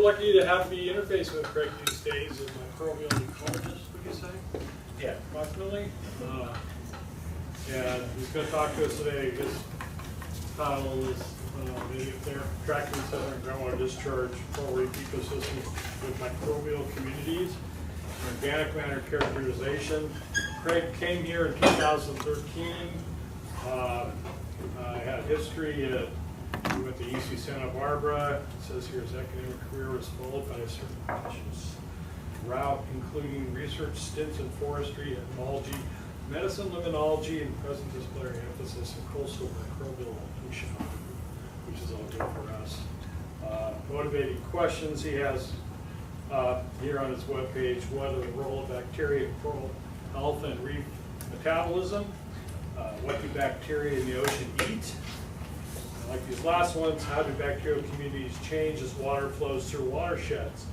lucky to have me interface with Craig these days as microbial ecologist, would you say? Yeah. Approximately. And he's going to talk to us today. His title is maybe if they're tracking southern groundwater discharge coral reef ecosystems with microbial communities, organic matter characterization. Craig came here in 2013. Had history at he went to UC Santa Barbara. It says here his academic career was followed by a circumstantious route, including research stints in forestry, entomology, medicine, limnology, and present display emphasis in coastal microbial oceanography, which is all good for us. Motivating questions he has here on his webpage: what are the role of bacteria in coral health and reef metabolism? What do bacteria in the ocean eat? Like these last ones, how do bacterial communities change as water flows through watersheds?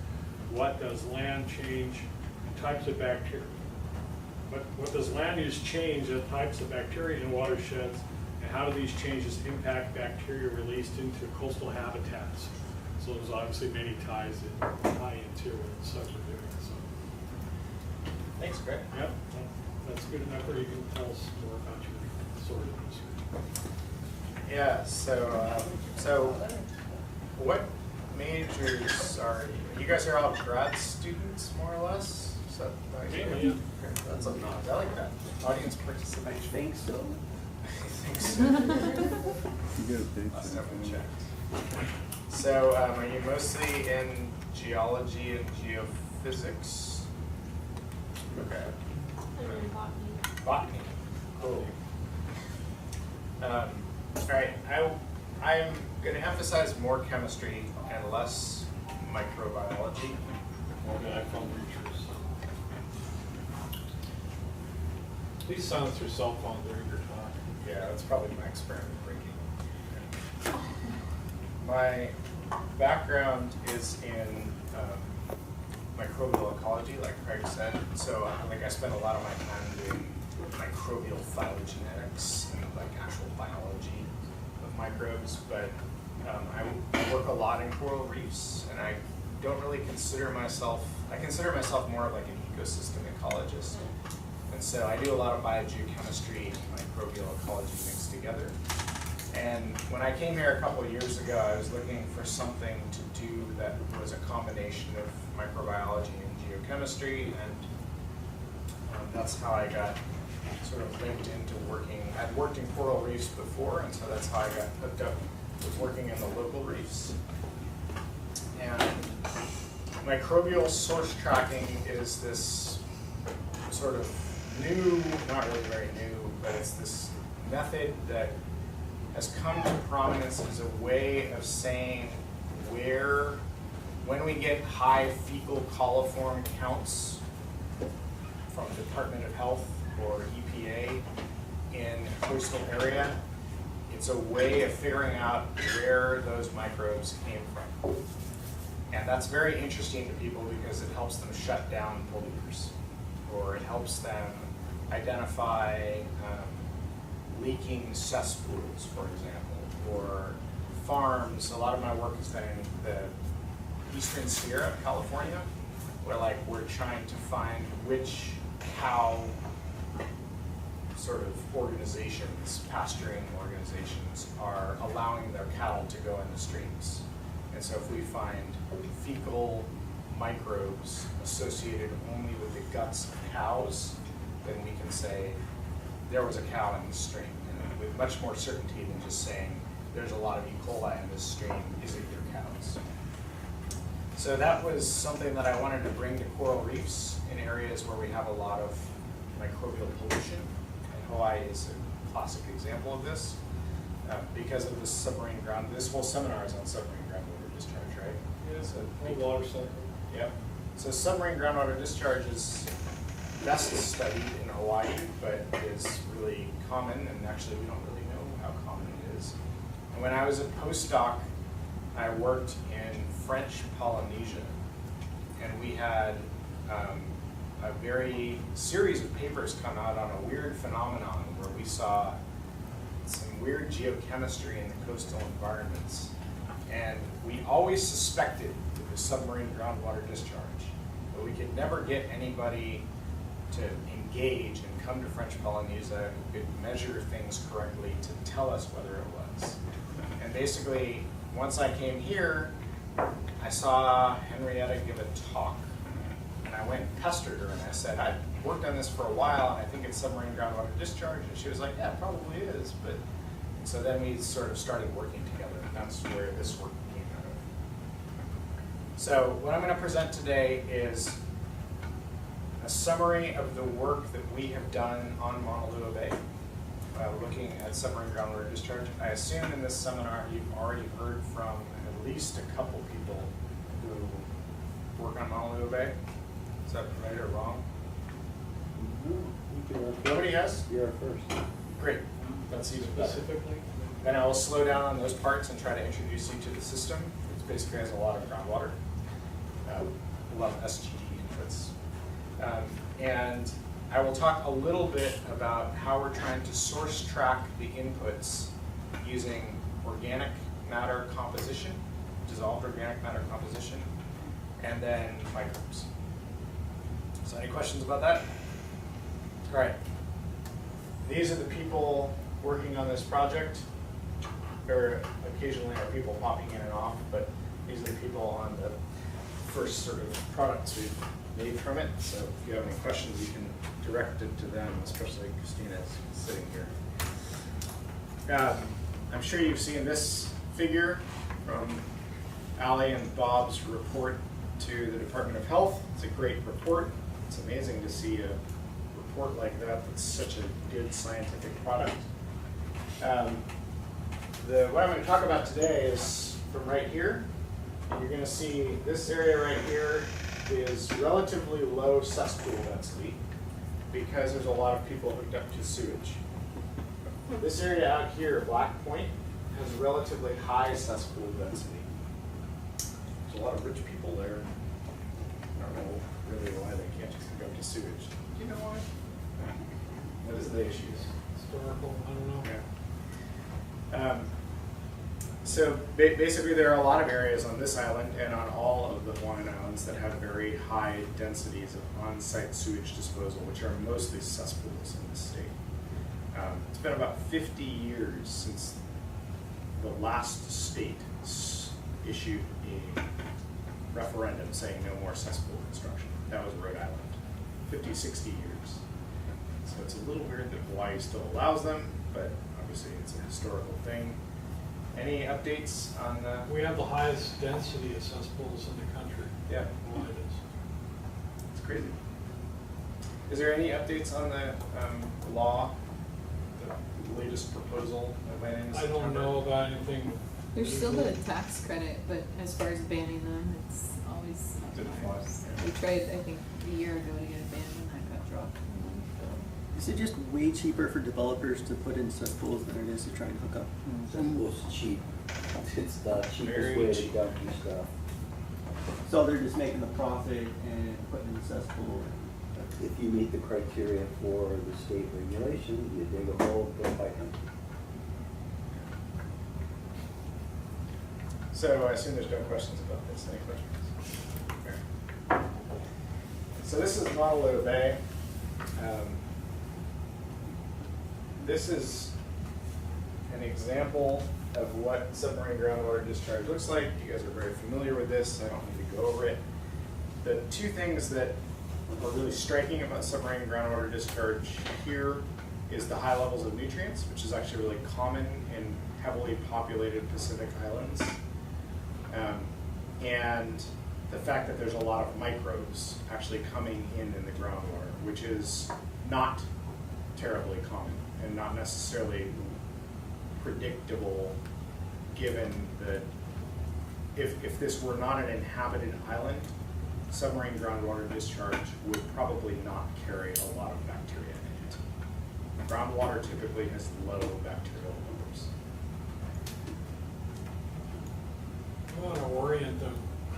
What does land change in types of bacteria? What does land use change in types of bacteria in watersheds? And how do these changes impact bacteria released into coastal habitats? So there's obviously many ties into what the stuff we're doing. So. Thanks, Greg. Yep, that's good enough where you can tell us more about your sort of research. Yeah, so what majors are you guys are all grad students, more or less? Is that Yeah. Okay, that's a nod. I like that. Audience participation. I think so. I think so. You get a big Must have checked. So, are you mostly in geology and geophysics? Okay. Botany. Cool. All right, I'm going to emphasize more chemistry and less microbiology. Please silence your cell phone during your talk. Yeah, that's probably my experiment breaking. My background is in microbial ecology, like Craig said. So, I spend a lot of my time doing microbial phylogenetics and actual biology of microbes. But I work a lot in coral reefs, and I don't really consider myself. I consider myself more of an ecosystem ecologist. And so I do a lot of biogeochemistry and microbial ecology mixed together. And when I came here a couple of years ago, I was looking for something to do that was a combination of microbiology and geochemistry, and that's how I got sort of linked into working. I'd worked in coral reefs before, and so that's how I got hooked up with working in the local reefs. And microbial source tracking is this sort of new, not really very new, but it's this method that has come to prominence as a way of saying when we get high fecal coliform counts from the Department of Health or EPA in a coastal area, it's a way of figuring out where those microbes came from. And that's very interesting to people because it helps them shut down polluters, or it helps them identify leaking cesspools, for example, or farms. A lot of my work has been in the Eastern Sierra of California, where we're trying to find which cow sort of organizations, pasturing organizations, are allowing their cattle to go in the streams. And so if we find fecal microbes associated only with the guts of cows, then we can say there was a cow in the stream, and with much more certainty than just saying there's a lot of E. coli in this stream, is it your cows? So that was something that I wanted to bring to coral reefs in areas where we have a lot of microbial pollution, and Hawaii is a classic example of this. Because of the submarine ground, this whole seminar is on submarine groundwater discharge, right? Yeah, So whole water cycle. Yep. So submarine groundwater discharge is best studied in Hawaii, but is really common, and actually we don't really know how common it is. And when I was a postdoc, I worked in French Polynesia, and we had a very series of papers come out on a weird phenomenon where we saw some weird geochemistry in the coastal environments. And we always suspected that the submarine groundwater discharge. But we could never get anybody to engage and come to French Polynesia who could measure things correctly to tell us whether it was. And basically, once I came here, I saw Henrietta give a talk. And I went and pestered her and I said, I've worked on this for a while and I think it's submarine groundwater discharge. And she was like, yeah, it probably is. But so then we sort of started working together, and that's where this work came out of. So what I'm going to present today is a summary of the work that we have done on Mauna Lua Bay, looking at submarine groundwater discharge. I assume in this seminar you've already heard from at least a couple people who work on Mauna Lua Bay. Is that right or wrong? Nobody has? You're first. Great. That's even better. Specifically? Then I will slow down on those parts and try to introduce you to the system. It basically has a lot of groundwater, a lot of SGD inputs. And I will talk a little bit about how we're trying to source track the inputs using organic matter composition, dissolved organic matter composition, and then microbes. So any questions about that? All right. These are the people working on this project. There occasionally are people popping in and off, but these are the people on the first sort of products we've made from it. So if you have any questions, you can direct it to them, especially Christina is sitting here. I'm sure you've seen this figure from Ali and Bob's report to the Department of Health. It's a great report. It's amazing to see a report like that that's such a good scientific product. What I'm going to talk about today is from right here. You're going to see this area right here is relatively low cesspool density because there's a lot of people hooked up to sewage. This area out here, Black Point, has relatively high cesspool density. There's a lot of rich people there. I don't know really why they can't just hook up to sewage. Do you know why? What is the issues? Historical, I don't know. Yeah. So basically there are a lot of areas on this island and on all of the Hawaiian Islands that have very high densities of on-site sewage disposal, which are mostly cesspools in this state. It's been about 50 years since the last state issued a referendum saying no more cesspool construction. That was Rhode Island. 50, 60 years. So it's a little weird that Hawaii still allows them, but obviously it's a historical thing. Any updates on the... We have the highest density of cesspools in the country. Yeah. Hawaii does. It's crazy. Is there any updates on the law, the latest proposal that went in I don't know about anything. There's still the tax credit, but as far as banning them, it's always Didn't fly. We tried, I think, a year ago to get it banned and that got dropped. Is it just way cheaper for developers to put in cesspools than it is to try and hook up? Almost cheap. It's the cheapest Very way to cheap. dump your stuff. So they're just making the profit and putting in the cesspool. If you meet the criteria for the state regulation, you dig a hole, put a pipe in. So I assume there's no questions about this. Any questions? Okay. So this is Mauna Lua Bay. This is an example of what submarine groundwater discharge looks like. You guys are very familiar with this. I don't need to go over it. The two things that are really striking about submarine groundwater discharge here is the high levels of nutrients, which is actually really common in heavily populated Pacific islands. And the fact that there's a lot of microbes actually coming in the groundwater, which is not terribly common and not necessarily predictable, given that if this were not an inhabited island, submarine groundwater discharge would probably not carry a lot of bacteria in it. Groundwater typically has low bacterial numbers. I want to orient them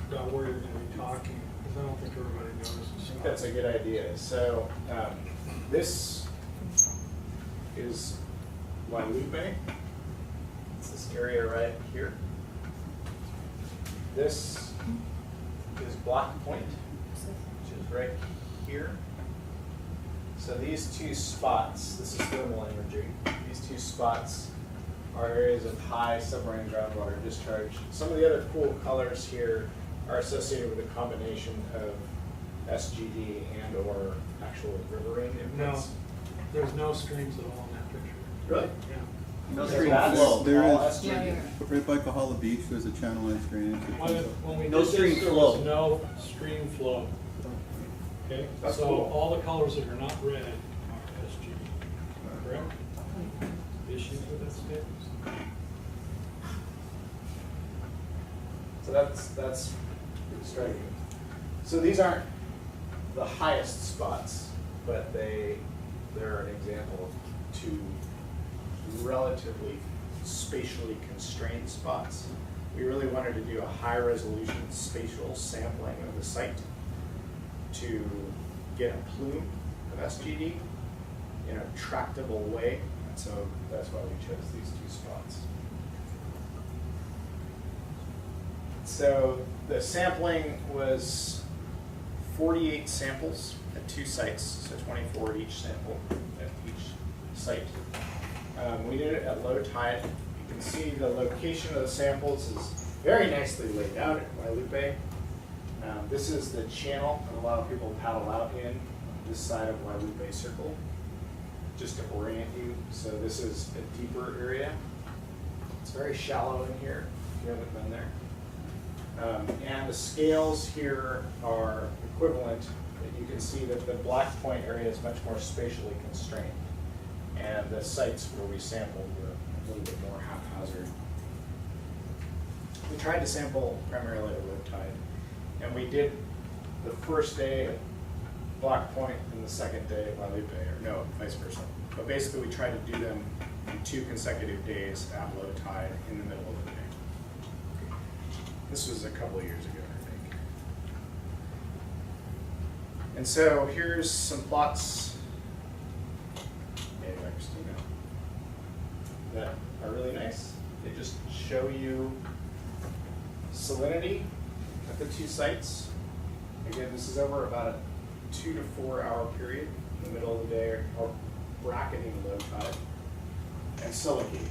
about where you're going to be talking, because I don't think everybody notices. I think that's a good idea. So this is Wailupe. It's this area right here. This Black Point, which is right here. So these two spots, this is thermal imagery, these two spots are areas of high submarine groundwater discharge. Some of the other cool colors here are associated with a combination of SGD and or actual riverine No, inputs. there's no streams at all in that picture. Really? Yeah. No So stream that's flow. There all is. SGD. Yeah, yeah. Right by Kahala Beach, there's a channelized drainage. that When, comes up. when we No did stream this, there flow. was no stream flow. Okay, That's so cool. all the colors that are not red are SGD, correct? Issues with that statement? So that's pretty striking. So these aren't the highest spots, but they're an example of two relatively spatially constrained spots. We really wanted to do a high resolution spatial sampling of the site to get a plume of SGD in a tractable way, and so that's why we chose these two spots. So the sampling was 48 samples at 2 sites, so 24 at each sample at each site. We did it at low tide. You can see the location of the samples is very nicely laid out at Guadalupe. This is the channel that a lot of people paddle out in, this side of Guadalupe Circle, just to orient you. So this is a deeper area. It's very shallow in here, if you haven't been there. And the scales here are equivalent. You can see that the Black Point area is much more spatially constrained. And the sites where we sampled were a little bit more haphazard. We tried to sample primarily at low tide. And we did the first day at Black Point and the second day at Guadalupe, or no, vice versa. But basically we tried to do them in 2 consecutive days at low tide in the middle of the day. This was a couple of years ago, I think. And so here's some plots, by Christina, that are really nice. They just show you salinity at the 2 sites. Again, this is over about a 2 to 4 hour period in the middle of the day, or bracketing low tide, and silicate,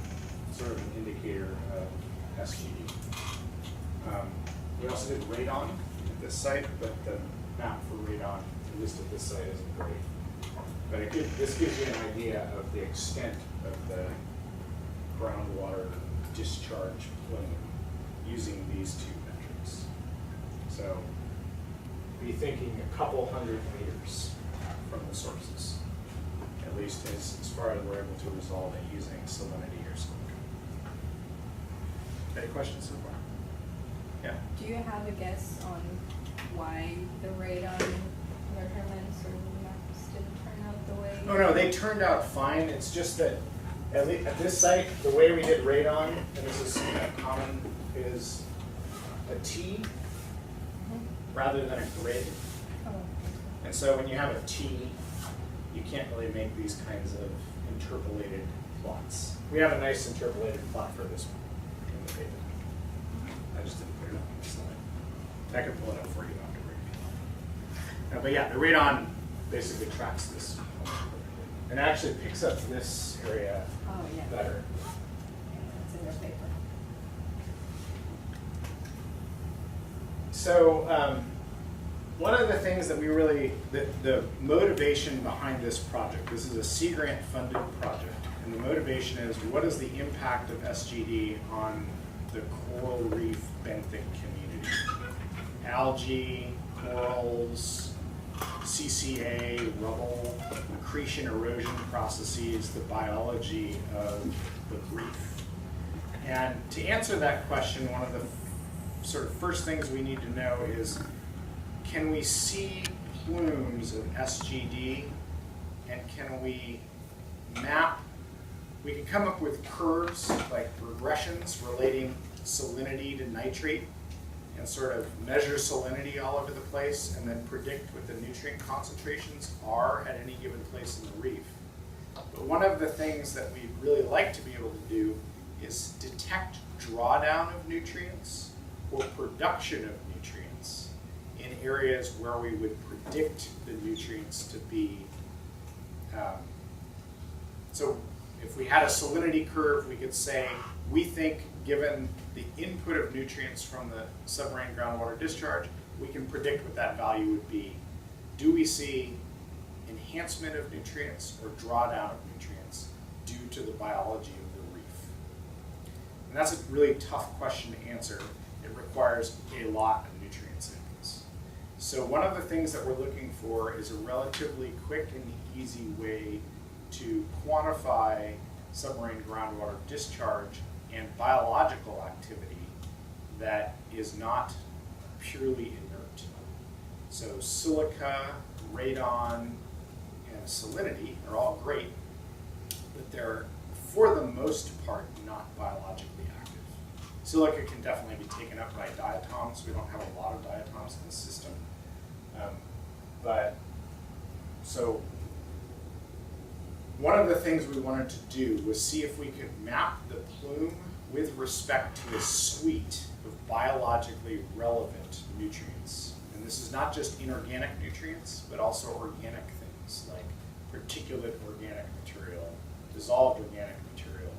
sort of an indicator of SGD. We also did radon at this site, but the map for radon, at least at this site, isn't great. But this gives you an idea of the extent of the groundwater discharge plume using these 2 metrics. So be thinking a couple hundred meters from the sources, at least as far as we're able to resolve it using salinity or silica. Any questions so far? Yeah. Do you have a guess on why the radon measurements or the maps didn't turn out the way? Oh no, they turned out fine. It's just that at least at this site, the way we did radon, and this is common, is a T rather than a grid. Oh. And so when you have a T, you can't really make these kinds of interpolated plots. We have a nice interpolated plot for this one in the paper. I just didn't put it up on the slide. I can pull it up for you afterward. But yeah, the radon basically tracks this and actually picks up this area Oh, yeah. better. Yeah, it's in your paper. So one of the things that we really, the motivation behind this project, this is a Sea Grant funded project, and the motivation is what is the impact of SGD on the coral reef benthic community? Algae, corals, CCA, rubble, accretion erosion processes, the biology of the reef. And to answer that question, one of the sort of first things we need to know is, can we see plumes of SGD, and can we map? We can come up with curves, like regressions relating salinity to nitrate, and sort of measure salinity all over the place, and then predict what the nutrient concentrations are at any given place in the reef. But one of the things that we'd really like to be able to do is detect drawdown of nutrients or production of nutrients in areas where we would predict the nutrients to be. So if we had a salinity curve, we could say, we think given the input of nutrients from the submarine groundwater discharge, we can predict what that value would be. Do we see enhancement of nutrients or drawdown of nutrients due to the biology of the reef? And that's a really tough question to answer. It requires a lot of nutrient samples. So one of the things that we're looking for is a relatively quick and easy way to quantify submarine groundwater discharge and biological activity that is not purely inert. So silica, radon, and salinity are all great, but they're, for the most part, not biologically active. Silica can definitely be taken up by diatoms. We don't have a lot of diatoms in the system. So one of the things we wanted to do was see if we could map the plume with respect to a suite of biologically relevant nutrients. And this is not just inorganic nutrients, but also organic things like particulate organic material, dissolved organic material,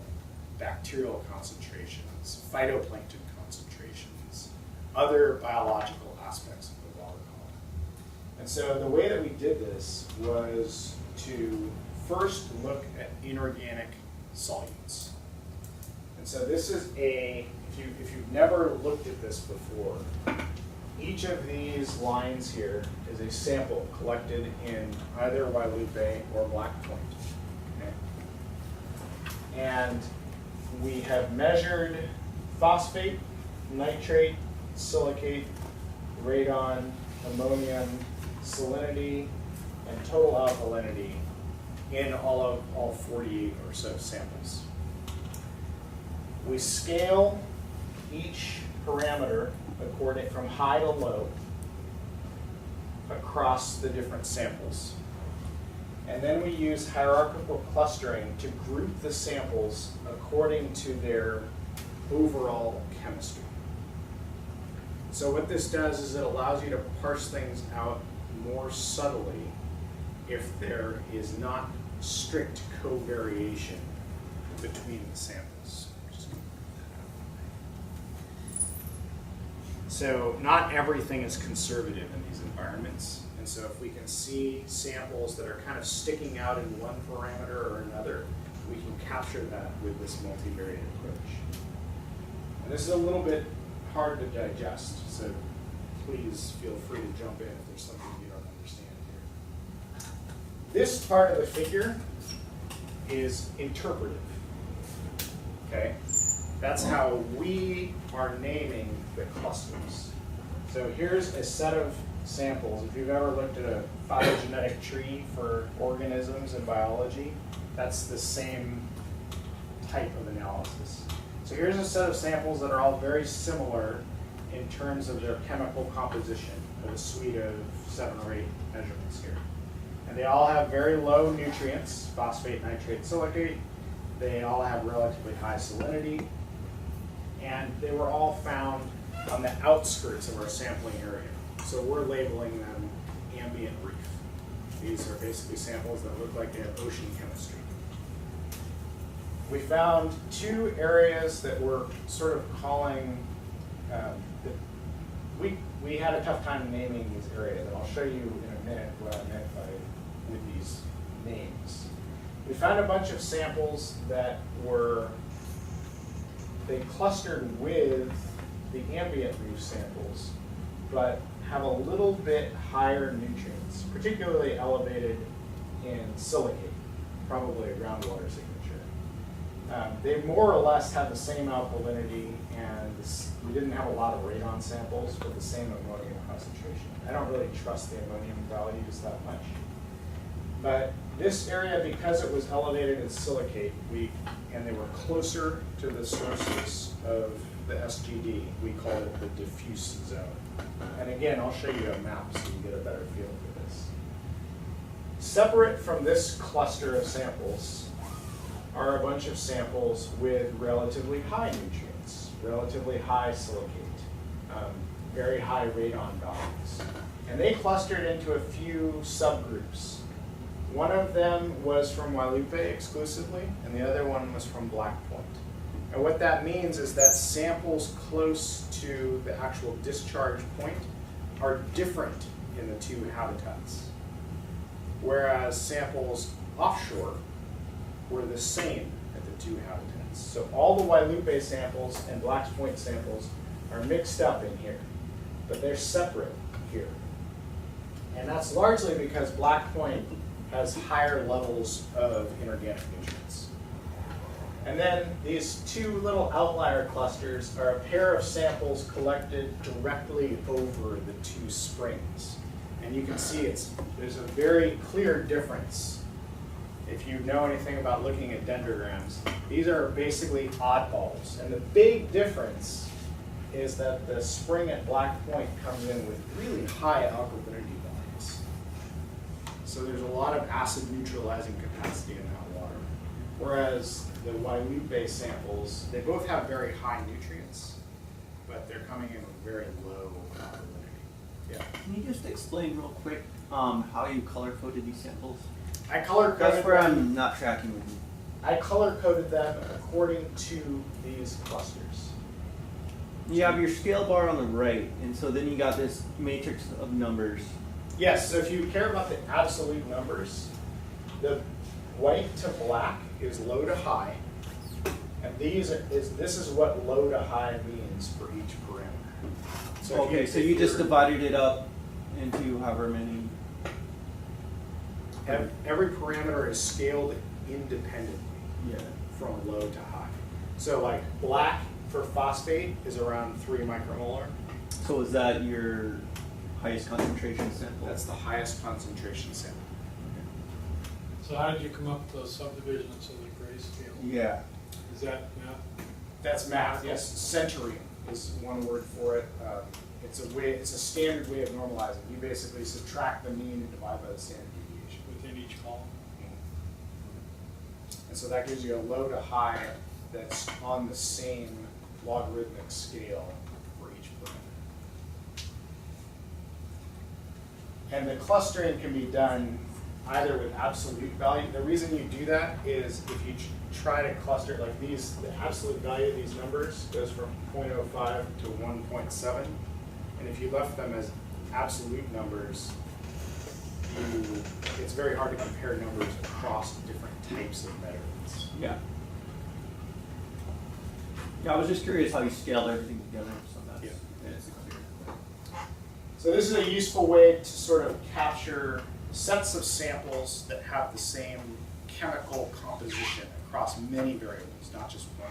bacterial concentrations, phytoplankton concentrations, other biological aspects of the water column. And so the way that we did this was to first look at inorganic solutes. And so this is if you've never looked at this before, each of these lines here is a sample collected in either Wailupe or Black Point. Okay? And we have measured phosphate, nitrate, silicate, radon, ammonium, salinity, and total alkalinity in all 48 or so samples. We scale each parameter according from high to low across the different samples. And then we use hierarchical clustering to group the samples according to their overall chemistry. So what this does is it allows you to parse things out more subtly if there is not strict covariation between the samples. So not everything is conservative in these environments. And so if we can see samples that are kind of sticking out in one parameter or another, we can capture that with this multivariate approach. And this is a little bit hard to digest, so please feel free to jump in if there's something you don't understand here. This part of the figure is interpretive, okay? That's how we are naming the clusters. So here's a set of samples. If you've ever looked at a phylogenetic tree for organisms in biology, that's the same type of analysis. So here's a set of samples that are all very similar in terms of their chemical composition of a suite of 7 or 8 measurements here. And they all have very low nutrients, phosphate, nitrate, silicate. They all have relatively high salinity. And they were all found on the outskirts of our sampling area. So we're labeling them ambient reef. These are basically samples that look like they have ocean chemistry. We found 2 areas that we're sort of calling, we had a tough time naming these areas, and I'll show you in a minute what I meant with these names. We found a bunch of samples that they clustered with the ambient reef samples, but have a little bit higher nutrients, particularly elevated in silicate, probably a groundwater signature. They more or less have the same alkalinity, and we didn't have a lot of radon samples with the same ammonium concentration. I don't really trust the ammonium values that much. But this area, because it was elevated in silicate, and they were closer to the sources of the SGD, we called it the diffuse zone. And again, I'll show you a map so you can get a better feel for this. Separate from this cluster of samples are a bunch of samples with relatively high nutrients, relatively high silicate, very high radon values. And they clustered into a few subgroups. One of them was from Guadalupe exclusively, and the other one was from Black Point. And what that means is that samples close to the actual discharge point are different in the two habitats, whereas samples offshore were the same at the two habitats. So all the Guadalupe samples and Black Point samples are mixed up in here, but they're separate here. And that's largely because Black Point has higher levels of inorganic nutrients. And then these two little outlier clusters are a pair of samples collected directly over the two springs. And you can see there's a very clear difference. If you know anything about looking at dendrograms, these are basically oddballs. And the big difference is that the spring at Black Point comes in with really high alkalinity values. So there's a lot of acid neutralizing capacity in that water. Whereas the Guadalupe samples, they both have very high nutrients, but they're coming in with very low alkalinity. Yeah. Can you just explain real quick how you color-coded these samples? I color-coded That's where them. I'm not tracking with you. I color-coded them according to these clusters. You have your scale bar on the right, and so then you got this matrix of numbers. Yes, so if you care about the absolute numbers, the white to black is low to high, and this is what low to high means for each parameter. So Okay, so you just divided it up into however many. Every parameter is scaled independently from low to high. So like black for phosphate is around 3 micromolar. So is that your highest concentration sample? That's the highest concentration sample. So how did you come up with those subdivisions of the grayscale? Yeah. Is that math? That's math, yes. Centering is one word for it. It's a standard way of normalizing. You basically subtract the mean and divide by the standard deviation. Within each column? And so that gives you a low to high that's on the same logarithmic scale for each parameter. And the clustering can be done either with absolute value. The reason you do that is if you try to cluster like these, the absolute value of these numbers goes from 0.05 to 1.7. And if you left them as absolute numbers, it's very hard to compare numbers across different types of measurements. Yeah. Yeah, I was just curious how you scaled everything together. So that's clear. So this is a useful way to sort of capture sets of samples that have the same chemical composition across many variables, not just one.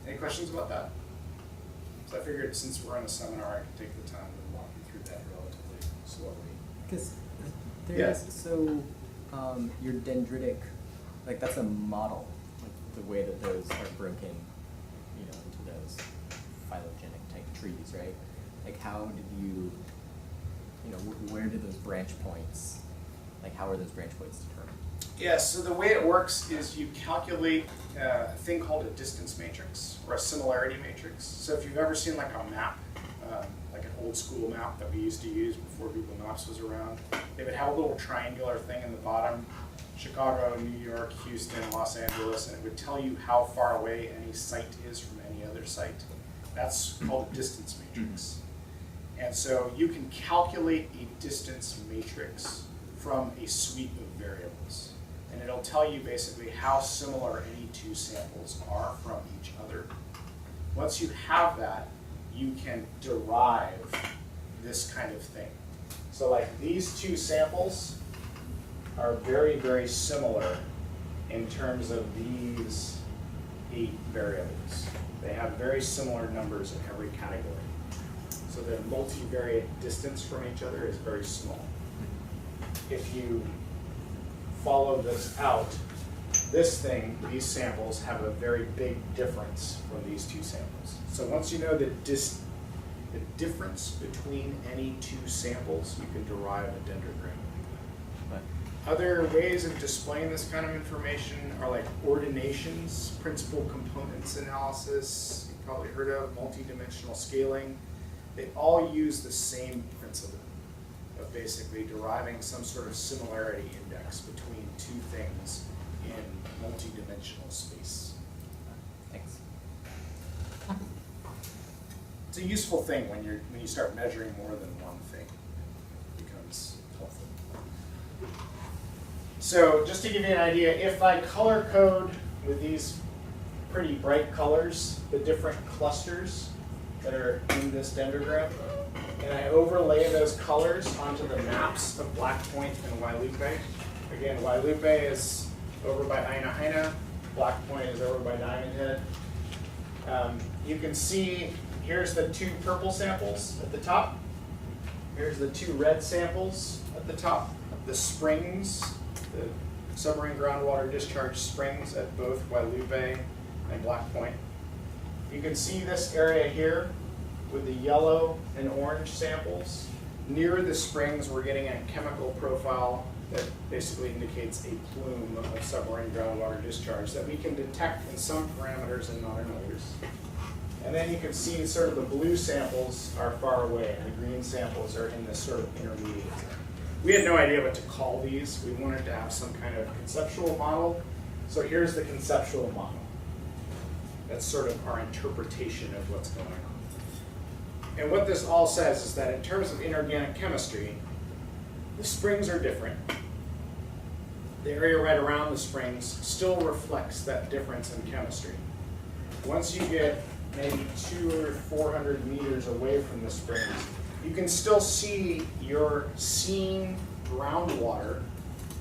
Any questions about that? So I figured since we're in a seminar, I could take the time to walk you through that relatively slowly. Because Yes. so your dendritic, like that's a model, like the way that those are broken, into those phylogenetic type trees, right? Like how did you, where did those branch points, like how are those branch points determined? Yes, so the way it works is you calculate a thing called a distance matrix or a similarity matrix. So if you've ever seen like a map, like an old school map that we used to use before Google Maps was around, they would have a little triangular thing in the bottom, Chicago, New York, Houston, Los Angeles, and it would tell you how far away any site is from any other site. That's called a distance matrix. And so you can calculate a distance matrix from a suite of variables. And it'll tell you basically how similar any two samples are from each other. Once you have that, you can derive this kind of thing. So like these two samples are very, very similar in terms of these 8 variables. They have very similar numbers in every category. So the multivariate distance from each other is very small. If you follow this out, these samples have a very big difference from these two samples. So once you know the difference between any two samples, you can derive a dendrogram. Other ways of displaying this kind of information are like ordinations, principal components analysis, you've probably heard of, multidimensional scaling. they all use the same principle of basically deriving some sort of similarity index between two things in multidimensional space. Thanks. It's a useful thing when you start measuring more than one thing. It becomes helpful. So just to give you an idea, if I color code with these pretty bright colors the different clusters that are in this dendrogram, and I overlay those colors onto the maps of Black Point and Wailupe. Again, Wailupe is over by Aina Haina, Black Point is over by Diamond Head. You can see here's the two purple samples at the top. Here's the two red samples at the top. The springs, the submarine groundwater discharge springs at both Wailupe and Black Point. You can see this area here with the yellow and orange samples. Near the springs, we're getting a chemical profile that basically indicates a plume of submarine groundwater discharge that we can detect in some parameters and not in others. And then you can see sort of the blue samples are far away, and the green samples are in this sort of intermediate zone. We had no idea what to call these. We wanted to have some kind of conceptual model. So here's the conceptual model. That's sort of our interpretation of what's going on. And what this all says is that in terms of inorganic chemistry, the springs are different. The area right around the springs still reflects that difference in chemistry. Once you get maybe 200 or 400 meters away from the springs, you can still see your seen groundwater,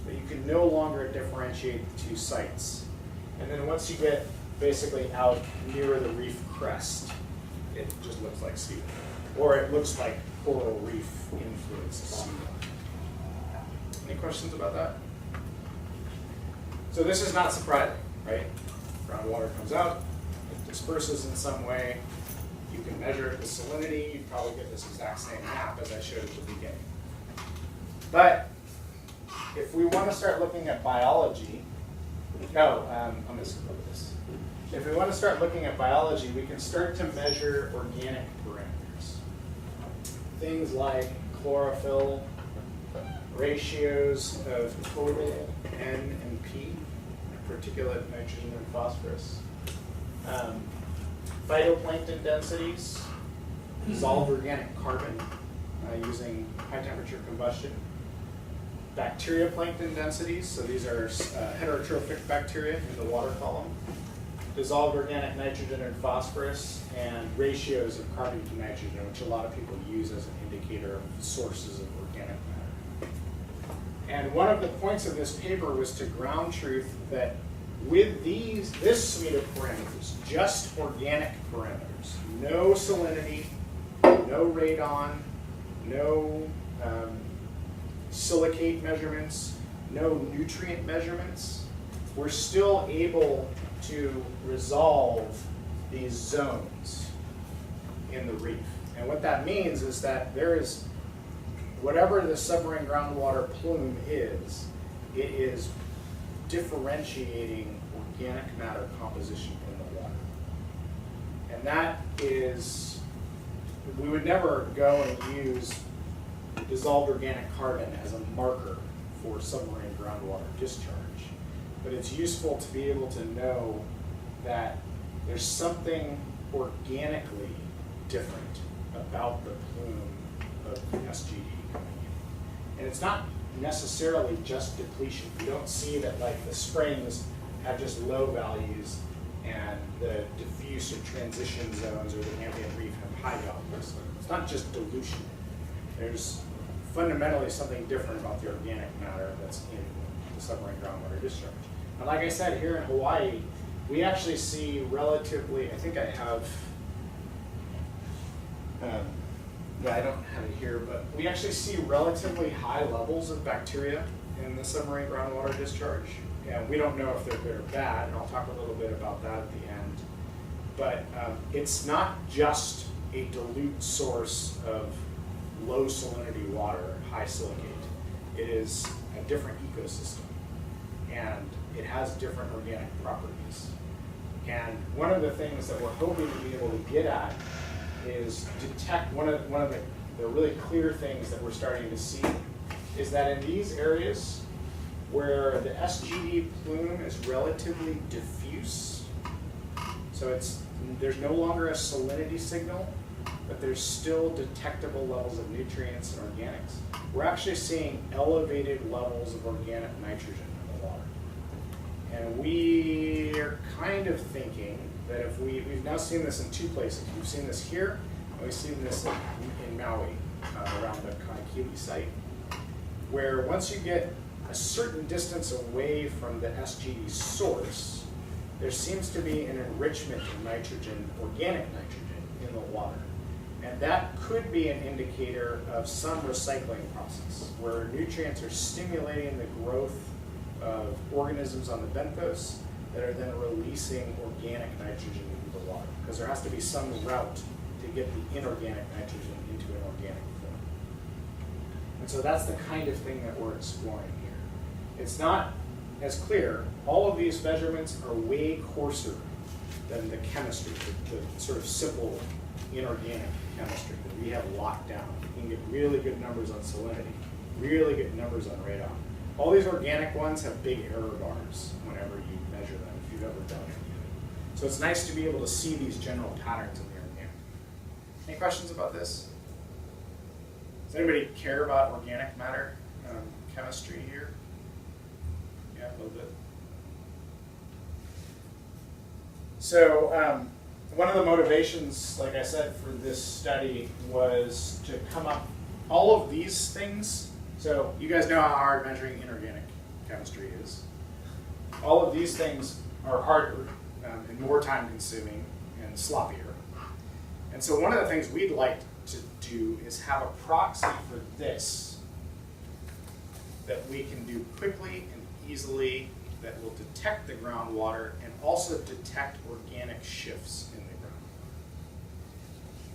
but you can no longer differentiate the two sites. And then once you get basically out near the reef crest, it just looks like seawater. Or it looks like coral reef influenced seawater. Any questions about that? So this is not surprising, right? Groundwater comes out, it disperses in some way. You can measure the salinity, you probably get this exact same map as I showed at the beginning. But if we want to start looking at biology, I'm going to skip over this. If we want to start looking at biology, we can start to measure organic parameters. Things like chlorophyll, ratios of total N and P, particulate nitrogen and phosphorus. Phytoplankton densities, dissolved organic carbon using high temperature combustion. Bacterioplankton densities, so these are heterotrophic bacteria in the water column. Dissolved organic nitrogen and phosphorus, and ratios of carbon to nitrogen, which a lot of people use as an indicator of sources of organic matter. And one of the points of this paper was to ground truth that with this suite of parameters, just organic parameters, no salinity, no radon, no silicate measurements, no nutrient measurements, we're still able to resolve these zones in the reef. And what that means is that there is, whatever the submarine groundwater plume is, it is differentiating organic matter composition in the water. And that is, we would never go and use dissolved organic carbon as a marker for submarine groundwater discharge. But it's useful to be able to know that there's something organically different about the plume of SGD coming in. And it's not necessarily just depletion. You don't see that like the springs have just low values and the diffuse or transition zones or the ambient reef have high values. It's not just dilution. There's fundamentally something different about the organic matter that's in the submarine groundwater discharge. And like I said, here in Hawaii, we actually see relatively, I think I have, I don't have it here, but we actually see relatively high levels of bacteria in the submarine groundwater discharge. And we don't know if they're good or bad, and I'll talk a little bit about that at the end. But it's not just a dilute source of low salinity water, high silicate. It is a different ecosystem, and it has different organic properties. And one of the things that we're hoping to be able to get at is detect one of the really clear things that we're starting to see is that in these areas where the SGD plume is relatively diffuse, so there's no longer a salinity signal, but there's still detectable levels of nutrients and organics. We're actually seeing elevated levels of organic nitrogen in the water. And we are kind of thinking that if we've now seen this in two places. We've seen this here, and we've seen this in Maui, around the Kanakili site, where once you get a certain distance away from the SGD source, there seems to be an enrichment of nitrogen, organic nitrogen, in the water. And that could be an indicator of some recycling process, where nutrients are stimulating the growth of organisms on the benthos that are then releasing organic nitrogen into the water. Because there has to be some route to get the inorganic nitrogen into an organic form. And so that's the kind of thing that we're exploring here. It's not as clear. All of these measurements are way coarser than the chemistry, the sort of simple inorganic chemistry that we have locked down. You can get really good numbers on salinity, really good numbers on radon. All these organic ones have big error bars whenever you measure them, if you've ever done it. So it's nice to be able to see these general patterns in the organic. Any questions about this? Does anybody care about organic matter chemistry here? Yeah, a little bit. So one of the motivations, like I said, for this study was to come up all of these things. So you guys know how hard measuring inorganic chemistry is. All of these things are harder and more time consuming and sloppier. And so one of the things we'd like to do is have a proxy for this that we can do quickly and easily, that will detect the groundwater and also detect organic shifts in the ground.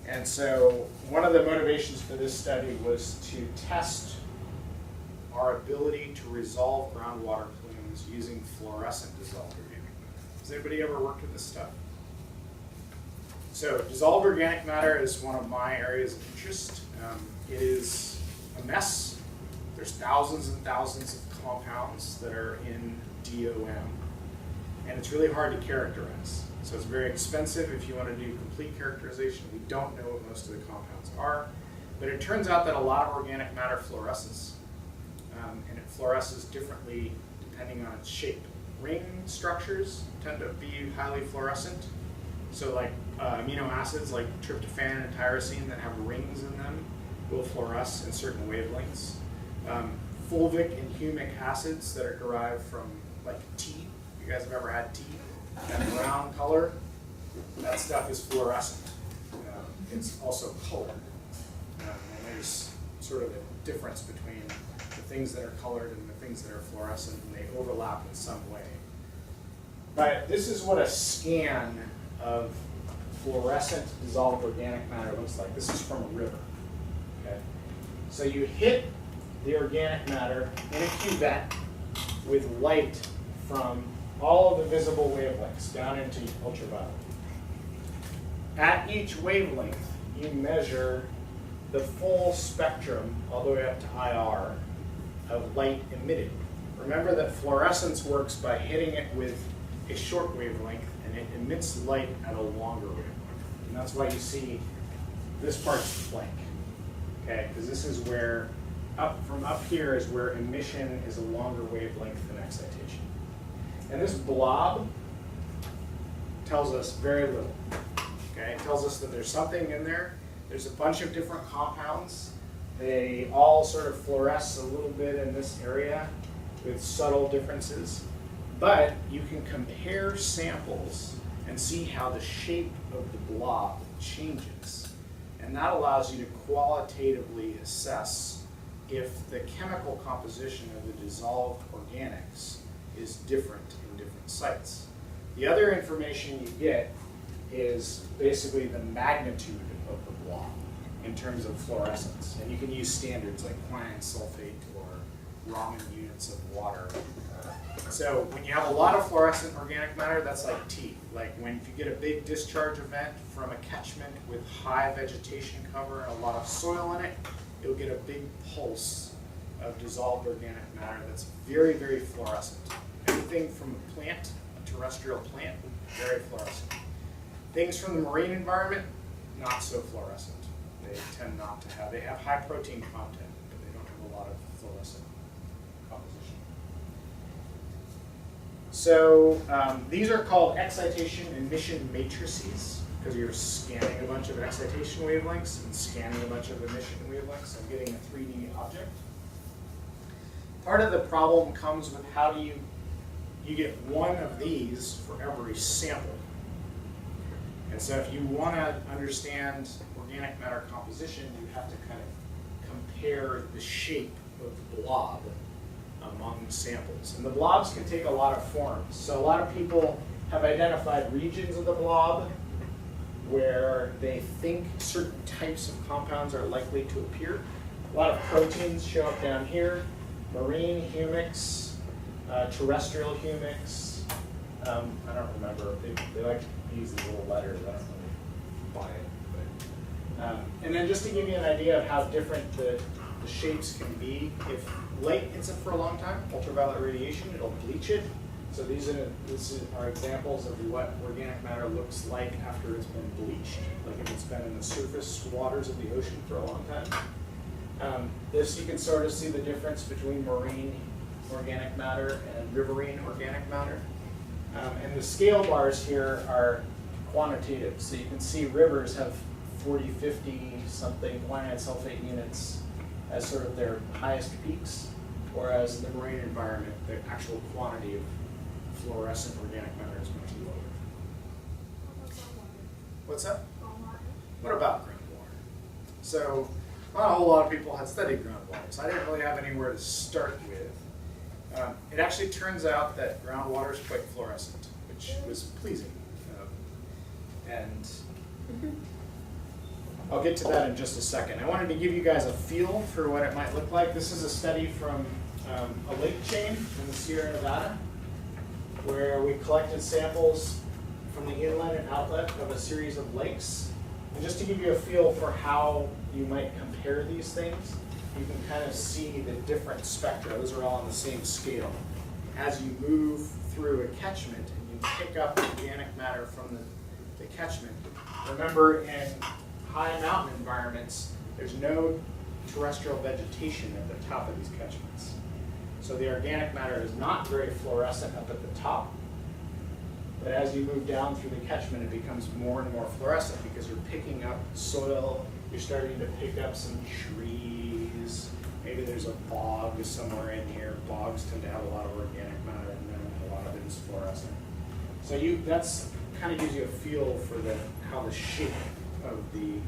And so one of the motivations for this study was to test our ability to resolve groundwater plumes using fluorescent dissolved organic matter. Has anybody ever worked with this stuff? So dissolved organic matter is one of my areas of interest. It is a mess. There's thousands and thousands of compounds that are in DOM, and it's really hard to characterize. So it's very expensive if you want to do complete characterization. We don't know what most of the compounds are, but it turns out that a lot of organic matter fluoresces, and it fluoresces differently depending on its shape. Ring structures tend to be highly fluorescent. So like amino acids like tryptophan and tyrosine that have rings in them will fluoresce in certain wavelengths. Fulvic and humic acids that are derived from like tea. You guys have ever had tea? That brown color, that stuff is fluorescent. It's also colored. And there's sort of a difference between the things that are colored and the things that are fluorescent, and they overlap in some way. But this is what a scan of fluorescent dissolved organic matter looks like. This is from a river. Okay? So you hit the organic matter in a cuvette with light from all of the visible wavelengths down into ultraviolet. At each wavelength, you measure the full spectrum, all the way up to IR, of light emitted. Remember that fluorescence works by hitting it with a short wavelength, and it emits light at a longer wavelength. And that's why you see this part's blank, okay? Because this is where, from up here is where emission is a longer wavelength than excitation. And this blob tells us very little, okay? It tells us that there's something in there. There's a bunch of different compounds. They all sort of fluoresce a little bit in this area with subtle differences. But you can compare samples and see how the shape of the blob changes. And that allows you to qualitatively assess if the chemical composition of the dissolved organics is different in different sites. The other information you get is basically the magnitude of the blob in terms of fluorescence. And you can use standards like quinine sulfate or Raman units of water. So when you have a lot of fluorescent organic matter, that's like teeth. Like when if you get a big discharge event from a catchment with high vegetation cover and a lot of soil in it, you'll get a big pulse of dissolved organic matter that's very, very fluorescent. Anything from a plant, a terrestrial plant, very fluorescent. Things from the marine environment, not so fluorescent. They tend not to have, they have high protein content, but they don't have a lot of fluorescent composition. So these are called excitation emission matrices because you're scanning a bunch of excitation wavelengths and scanning a bunch of emission wavelengths and getting a 3D object. Part of the problem comes with how do you get one of these for every sample. And so if you want to understand organic matter composition, you have to kind of compare the shape of the blob among samples. And the blobs can take a lot of forms. So a lot of people have identified regions of the blob where they think certain types of compounds are likely to appear. A lot of proteins show up down here. Marine humics, terrestrial humics. I don't remember. They like to use these little letters. I don't really buy it. But, and then just to give you an idea of how different the shapes can be, if light hits it for a long time, ultraviolet radiation, it'll bleach it. So these are examples of what organic matter looks like after it's been bleached, like if it's been in the surface waters of the ocean for a long time. This, you can sort of see the difference between marine organic matter and riverine organic matter. And the scale bars here are quantitative. So you can see rivers have 40, 50 something quinine sulfate units as sort of their highest peaks, whereas in the marine environment, the actual quantity of fluorescent organic matter is much lower. What's that? What about groundwater? So not a whole lot of people had studied groundwater, so I didn't really have anywhere to start with. It actually turns out that groundwater is quite fluorescent, which was pleasing. And I'll get to that in just a second. I wanted to give you guys a feel for what it might look like. This is a study from a lake chain in the Sierra Nevada, where we collected samples from the inlet and outlet of a series of lakes. And just to give you a feel for how you might compare these things, you can kind of see the different spectra. Those are all on the same scale. As you move through a catchment and you pick up organic matter from the catchment, remember in high mountain environments, there's no terrestrial vegetation at the top of these catchments. So the organic matter is not very fluorescent up at the top, but as you move down through the catchment, it becomes more and more fluorescent because you're picking up soil, you're starting to pick up some trees, maybe there's a bog somewhere in here. Bogs tend to have a lot of organic matter in them, and a lot of it is fluorescent. So that's kind of gives you a feel for how the shape of the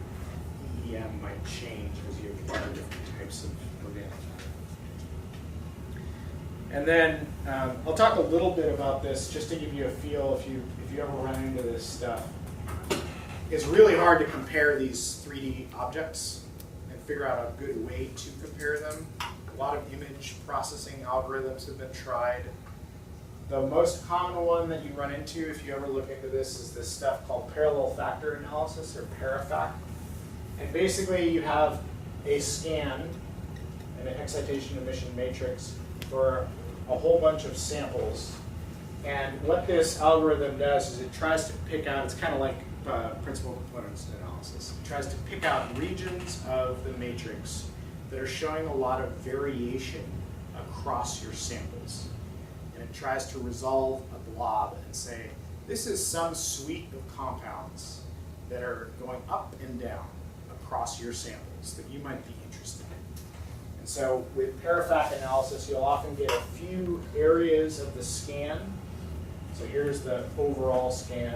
EEM might change as you acquire different types of organic matter. And then I'll talk a little bit about this just to give you a feel if you ever run into this stuff. It's really hard to compare these 3D objects and figure out a good way to compare them. A lot of image processing algorithms have been tried. The most common one that you run into if you ever look into this is this stuff called parallel factor analysis, or ParaFac. And basically you have a scan, an excitation emission matrix, for a whole bunch of samples. And what this algorithm does is it tries to pick out, it's kind of like principal components analysis. It tries to pick out regions of the matrix that are showing a lot of variation across your samples. And it tries to resolve a blob and say, this is some suite of compounds that are going up and down across your samples that you might be interested in. And so with ParaFac analysis, you'll often get a few areas of the scan. So here's the overall scan,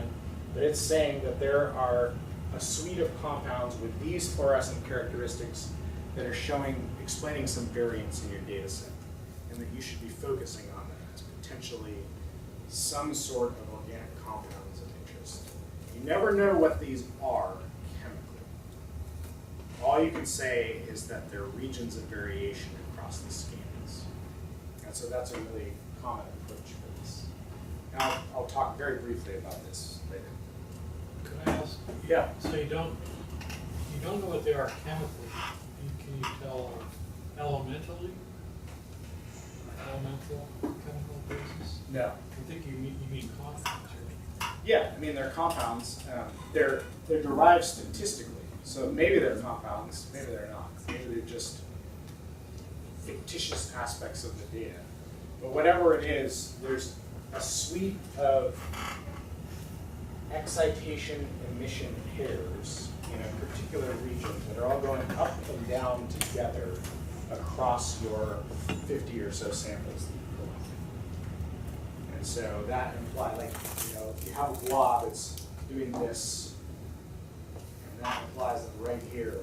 but it's saying that there are a suite of compounds with these fluorescent characteristics that are explaining some variance in your data set, and that you should be focusing on that as potentially some sort of organic compounds of interest. You never know what these are chemically. All you can say is that there are regions of variation across the scans. And so that's a really common approach for this. Now, I'll talk very briefly about this later. Could I ask? Yeah. So you don't know what they are chemically. Can you tell elementally? Elemental chemical basis? No. I think you mean compounds, right? Yeah, I mean, they're compounds. They're derived statistically. So maybe they're compounds, maybe they're not. Maybe they're just fictitious aspects of the data. But whatever it is, there's a suite of excitation emission pairs in a particular region that are all going up and down together across your 50 or so samples that you collected. And so that implies, like, if you have a blob, it's doing this, and that implies that right here,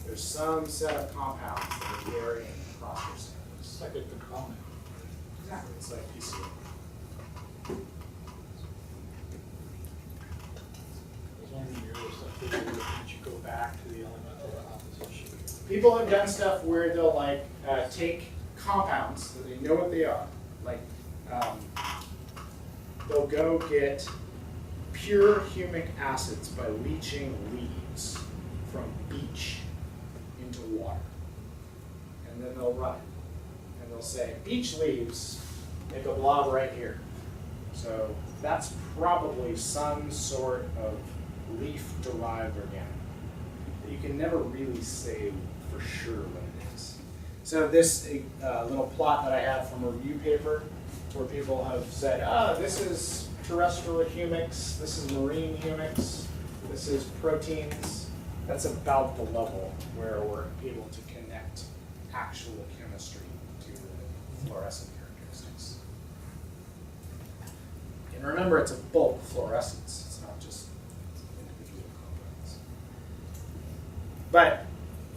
there's some set of compounds that are varying across your samples. It's like a component. Exactly, it's like PCA. I was wondering your other stuff that you go back to the elemental composition. People have done stuff where they'll take compounds that they know what they are. Like they'll go get pure humic acids by leaching leaves from beach into water. And then they'll run it. And they'll say, beach leaves make a blob right here. So that's probably some sort of leaf-derived organic. But you can never really say for sure what it is. So this little plot that I have from a review paper where people have said, this is terrestrial humics, this is marine humics, this is proteins. That's about the level where we're able to connect actual chemistry to the fluorescent characteristics. And remember, it's a bulk fluorescence. It's not just individual compounds. But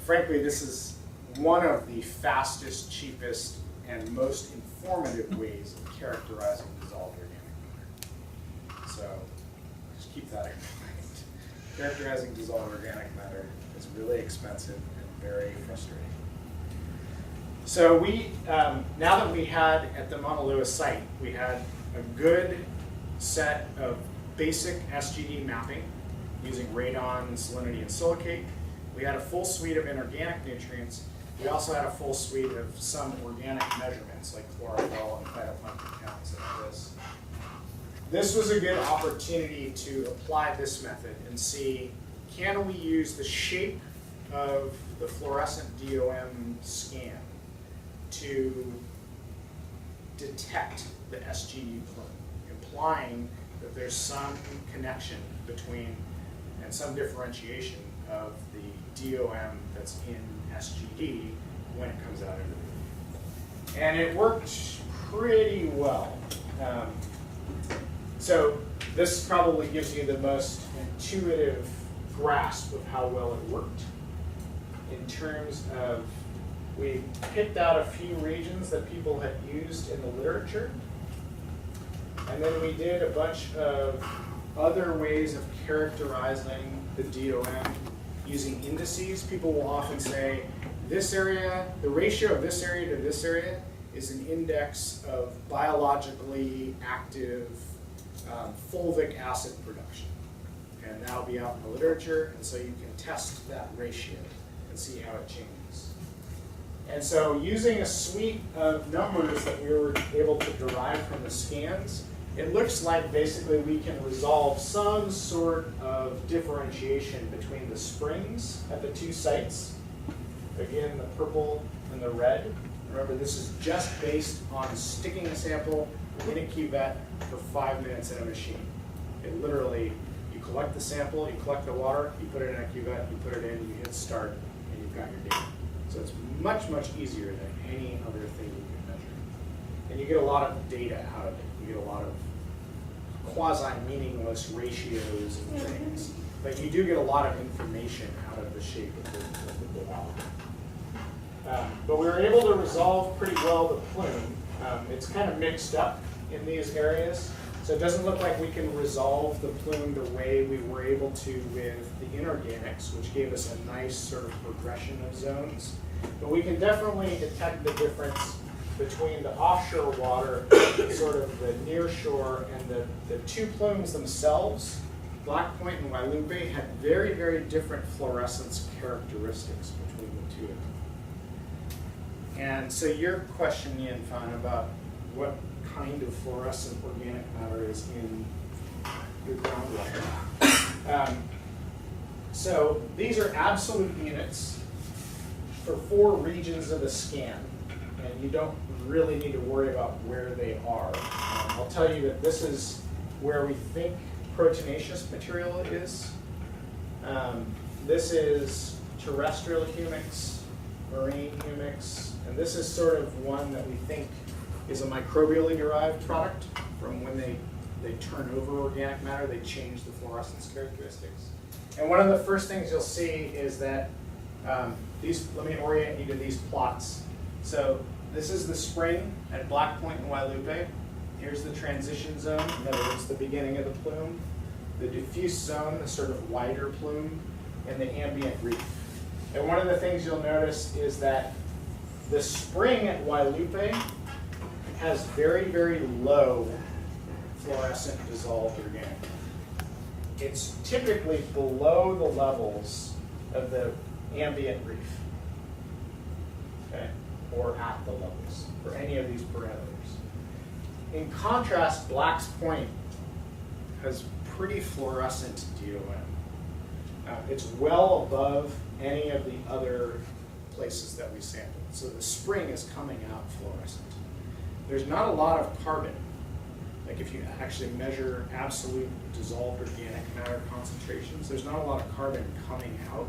frankly, this is one of the fastest, cheapest, and most informative ways of characterizing dissolved organic matter. So just keep that in mind. Characterizing dissolved organic matter is really expensive and very frustrating. So we, now that we had at the Mauna Loa site, we had a good set of basic SGD mapping using radon, salinity, and silicate. We had a full suite of inorganic nutrients. We also had a full suite of some organic measurements like chlorophyll and phytoplankton counts and this. This was a good opportunity to apply this method and see, can we use the shape of the fluorescent DOM scan to detect the SGD plume, implying that there's some connection between and some differentiation of the DOM that's in SGD when it comes out of the reef. And it worked pretty well. So this probably gives you the most intuitive grasp of how well it worked. In terms of, we picked out a few regions that people had used in the literature. And then we did a bunch of other ways of characterizing the DOM using indices. People will often say, this area, the ratio of this area to this area is an index of biologically active fulvic acid production. And that'll be out in the literature, and so you can test that ratio and see how it changes. And so using a suite of numbers that we were able to derive from the scans, it looks like basically we can resolve some sort of differentiation between the springs at the two sites. Again, the purple and the red. Remember, this is just based on sticking a sample in a cuvette for 5 minutes in a machine. It literally, you collect the sample, you collect the water, you put it in a cuvette, you put it in, you hit start, and you've got your data. So it's much, much easier than any other thing you can measure. And you get a lot of data out of it. You get a lot of quasi-meaningless ratios and things. But you do get a lot of information out of the shape of the blob. But we were able to resolve pretty well the plume. It's kind of mixed up in these areas. So it doesn't look like we can resolve the plume the way we were able to with the inorganics, which gave us a nice sort of progression of zones. But we can definitely detect the difference between the offshore water, sort of the near shore, and the two plumes themselves, Black Point and Wailupe, had very, very different fluorescence characteristics between the two of them. And so your question, Ian Fan, about what kind of fluorescent organic matter is in your groundwater. So these are absolute units for 4 regions of the scan, and you don't really need to worry about where they are. I'll tell you that this is where we think proteinaceous material is. This is terrestrial humics, marine humics, and this is sort of one that we think is a microbially derived product from when they turn over organic matter, they change the fluorescence characteristics. And one of the first things you'll see is that let me orient you to these plots. So this is the spring at Black Point and Wailupe. Here's the transition zone, in other words, the beginning of the plume. The diffuse zone, the sort of wider plume, and the ambient reef. And one of the things you'll notice is that the spring at Wailupe has very, very low fluorescent dissolved organic matter. It's typically below the levels of the ambient reef, okay, or at the levels for any of these parameters. In contrast, Black's Point has pretty fluorescent DOM. It's well above any of the other places that we sampled. So the spring is coming out fluorescent. There's not a lot of carbon. Like if you actually measure absolute dissolved organic matter concentrations, there's not a lot of carbon coming out.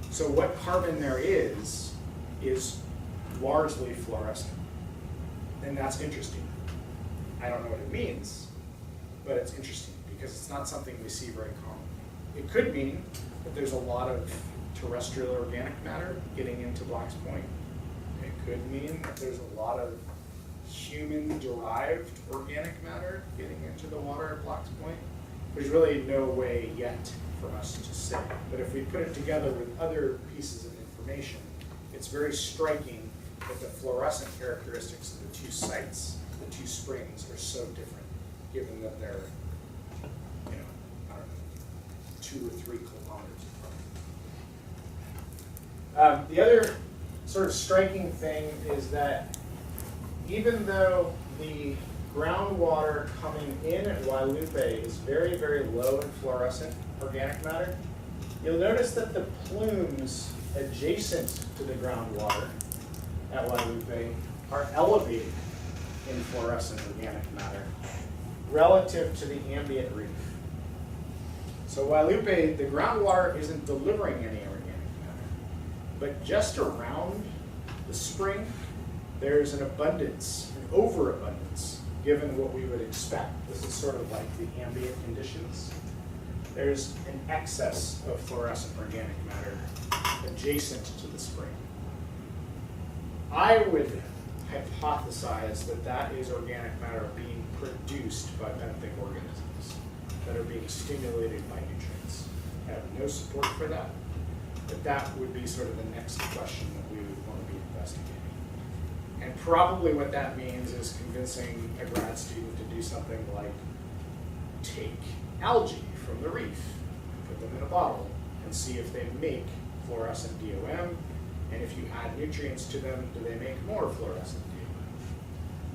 So what carbon there is largely fluorescent. And that's interesting. I don't know what it means, but it's interesting because it's not something we see very common. It could mean that there's a lot of terrestrial organic matter getting into Black's Point. It could mean that there's a lot of human-derived organic matter getting into the water at Black's Point. There's really no way yet for us to say. But if we put it together with other pieces of information, it's very striking that the fluorescent characteristics of the two sites, the two springs, are so different, given that they're, I don't know, 2 or 3 kilometers apart. The other sort of striking thing is that even though the groundwater coming in at Wailupe is very, very low in fluorescent organic matter, you'll notice that the plumes adjacent to the groundwater at Wailupe are elevated in fluorescent organic matter relative to the ambient reef. So Wailupe, the groundwater isn't delivering any organic matter, but just around the spring, there's an abundance, an overabundance, given what we would expect. This is sort of like the ambient conditions. There's an excess of fluorescent organic matter adjacent to the spring. I would hypothesize that that is organic matter being produced by benthic organisms that are being stimulated by nutrients. I have no support for that, but that would be sort of the next question that we would want to be investigating. And probably what that means is convincing a grad student to do something like take algae from the reef, put them in a bottle, and see if they make fluorescent DOM, and if you add nutrients to them, do they make more fluorescent DOM?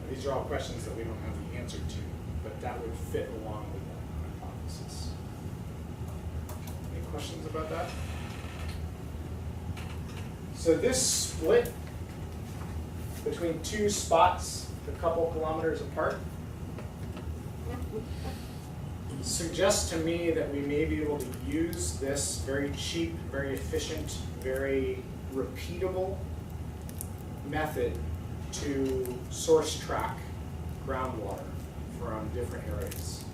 Now, these are all questions that we don't have the answer to, but that would fit along with that hypothesis. Any questions about that? So this split between 2 spots a couple kilometers apart suggests to me that we may be able to use this very cheap, very efficient, very repeatable method to source track groundwater from different areas.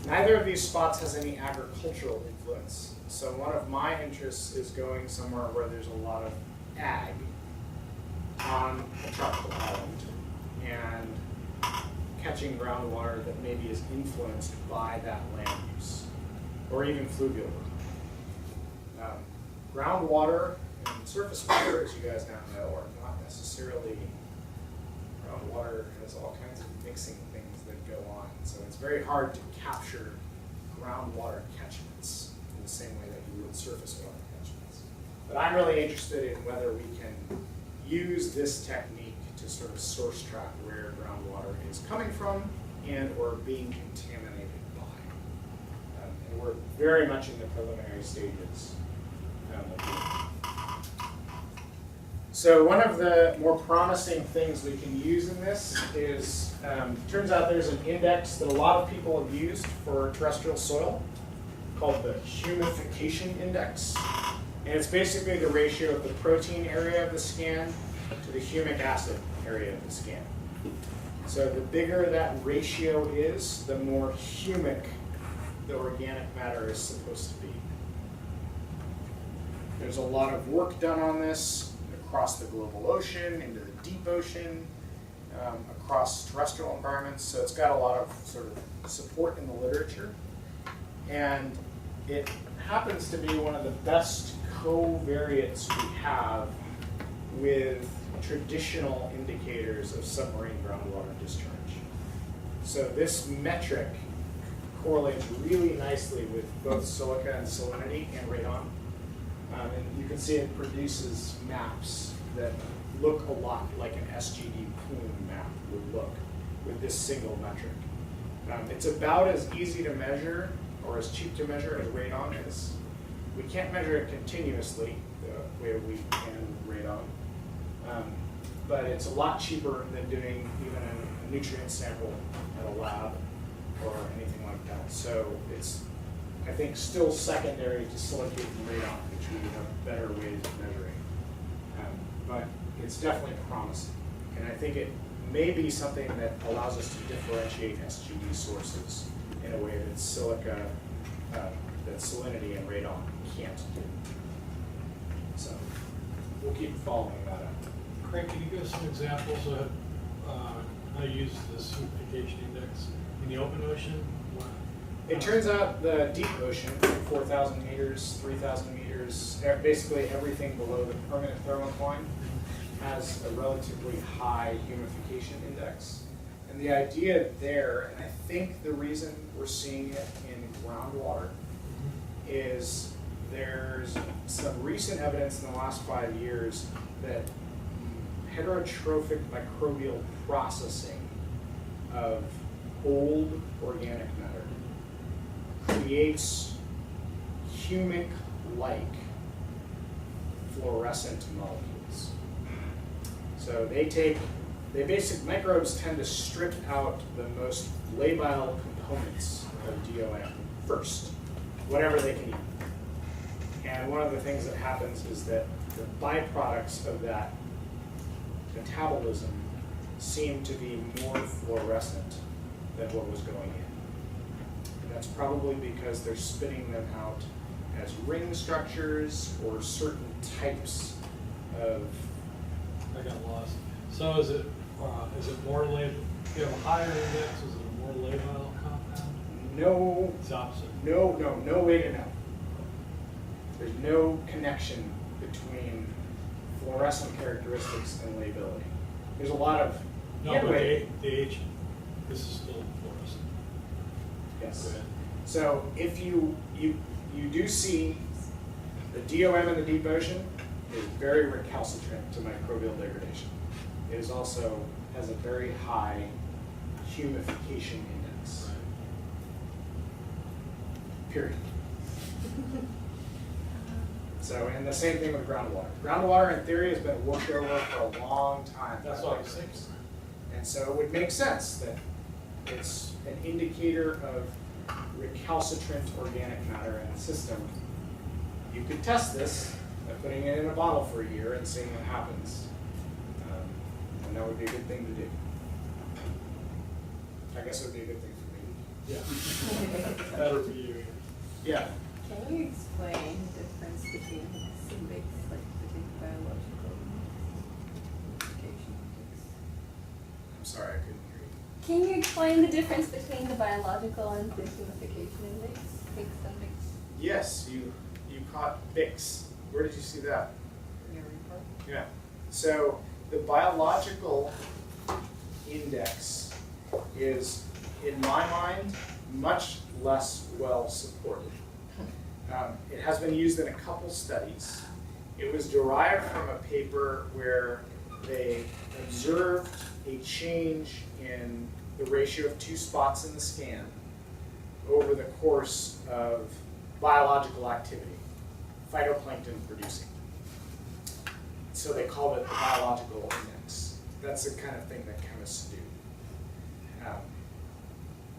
Neither of these spots has any agricultural influence. So one of my interests is going somewhere where there's a lot of ag on a tropical island and catching groundwater that maybe is influenced by that land use, or even fluvial runoff. Groundwater and surface water, as you guys now know, are not necessarily groundwater has all kinds of mixing things that go on. So it's very hard to capture groundwater catchments in the same way that you would surface water catchments. But I'm really interested in whether we can use this technique to sort of source track where groundwater is coming from and or being contaminated by. And we're very much in the preliminary stages. So one of the more promising things we can use in this is, turns out there's an index that a lot of people have used for terrestrial soil called the humification index. And it's basically the ratio of the protein area of the scan to the humic acid area of the scan. So the bigger that ratio is, the more humic the organic matter is supposed to be. There's a lot of work done on this across the global ocean, into the deep ocean, across terrestrial environments. So it's got a lot of sort of support in the literature. And it happens to be one of the best covariates we have with traditional indicators of submarine groundwater discharge. So this metric correlates really nicely with both silica and salinity and radon. And you can see it produces maps that look a lot like an SGD plume map would look with this single metric. It's about as easy to measure or as cheap to measure as radon is. We can't measure it continuously the way we can radon, but it's a lot cheaper than doing even a nutrient sample at a lab or anything like that. So it's, I think, still secondary to silicate and radon, which we have better ways of measuring. But it's definitely promising. And I think it may be something that allows us to differentiate SGD sources in a way that silica, that salinity and radon can't do. So we'll keep following that up. Craig, can you give us some examples of how you use this humification index in the open ocean? It turns out the deep ocean, 4,000 meters, 3,000 meters, basically everything below the permanent thermocline has a relatively high humification index. And the idea there, and I think the reason we're seeing it in groundwater, is there's some recent evidence in the last 5 years that heterotrophic microbial processing of old organic matter creates humic-like fluorescent molecules. So microbes tend to strip out the most labile components of DOM first, whatever they can eat. And one of the things that happens is that the byproducts of that metabolism seem to be more fluorescent than what was going in. And that's probably because they're spitting them out as ring structures or certain types of. I got lost. So is it more labile? If you have a higher index, is it a more labile compound? No. It's opposite. No way to know. There's no connection between fluorescent characteristics and lability. There's a lot of. No, but the H, this is still fluorescent. Yes. Go ahead. So if you do see the DOM in the deep ocean is very recalcitrant to microbial degradation. It is also has a very high humification index. Right. Period. So, and the same thing with groundwater. Groundwater, in theory, has been worked over for a long time. That's what I was thinking. And so it would make sense that it's an indicator of recalcitrant organic matter in the system. You could test this by putting it in a bottle for a year and seeing what happens. And that would be a good thing to do. I guess it would be a good thing for me. Yeah. Better for you. Yeah. Can you explain the difference between index, like between biological humification index? I'm sorry, I couldn't hear you. Can you explain the difference between the biological and the humification index? Higgs and Bix Yes, you caught Bix. Where did you see that? in your report? Yeah. So the biological index is, in my mind, much less well supported. It has been used in a couple studies. It was derived from a paper where they observed a change in the ratio of 2 spots in the scan over the course of biological activity, phytoplankton producing. So they called it the biological index. That's the kind of thing that chemists do.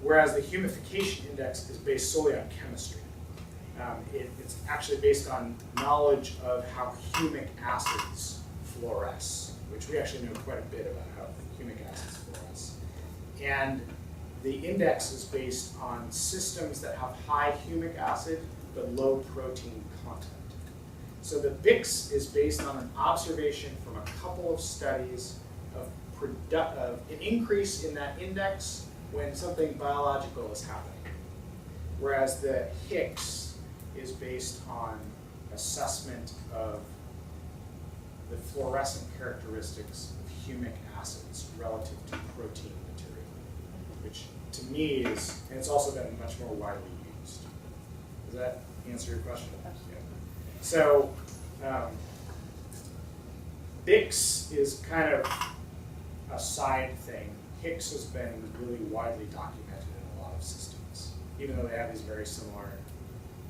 Whereas the humidification index is based solely on chemistry. It's actually based on knowledge of how humic acids fluoresce, which we actually know quite a bit about how humic acids fluoresce. And the index is based on systems that have high humic acid but low protein content. So the BICS is based on an observation from a couple of studies of an increase in that index when something biological is happening. Whereas the Hicks is based on assessment of the fluorescent characteristics of humic acids relative to protein material, which to me is, and it's also been much more widely used. Does that answer your question? Yeah. So, BICS is kind of a side thing. Hicks has been really widely documented in a lot of systems, even though they have these very similar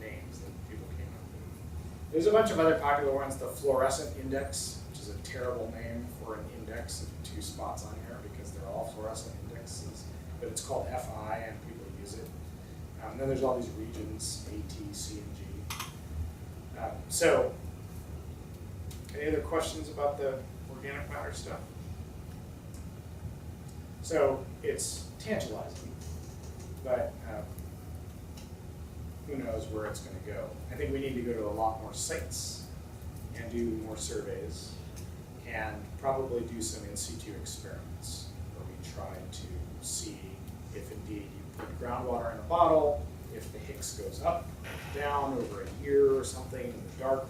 names that people came up with. There's a bunch of other popular ones. The fluorescent index, which is a terrible name for an index of 2 spots on here because they're all fluorescent indexes, but it's called FI and people use it. And then there's all these regions, A, T, C, and G. So, any other questions about the organic matter stuff? So it's tantalizing, but who knows where it's going to go. I think we need to go to a lot more sites and do more surveys and probably do some in situ experiments where we try to see if indeed you put groundwater in a bottle, if the Hicks goes up, down over a year or something in the dark,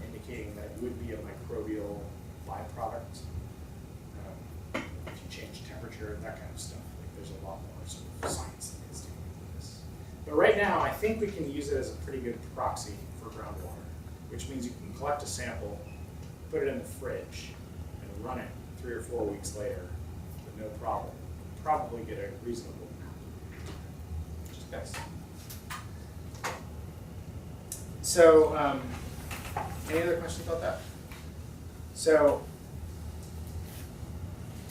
indicating that it would be a microbial byproduct. If you change temperature, that kind of stuff. Like there's a lot more sort of science that is dealing with this. But right now, I think we can use it as a pretty good proxy for groundwater, which means you can collect a sample, put it in the fridge, and run it 3 or 4 weeks later with no problem. Probably get a reasonable amount. Just guess. So, any other questions about that? So,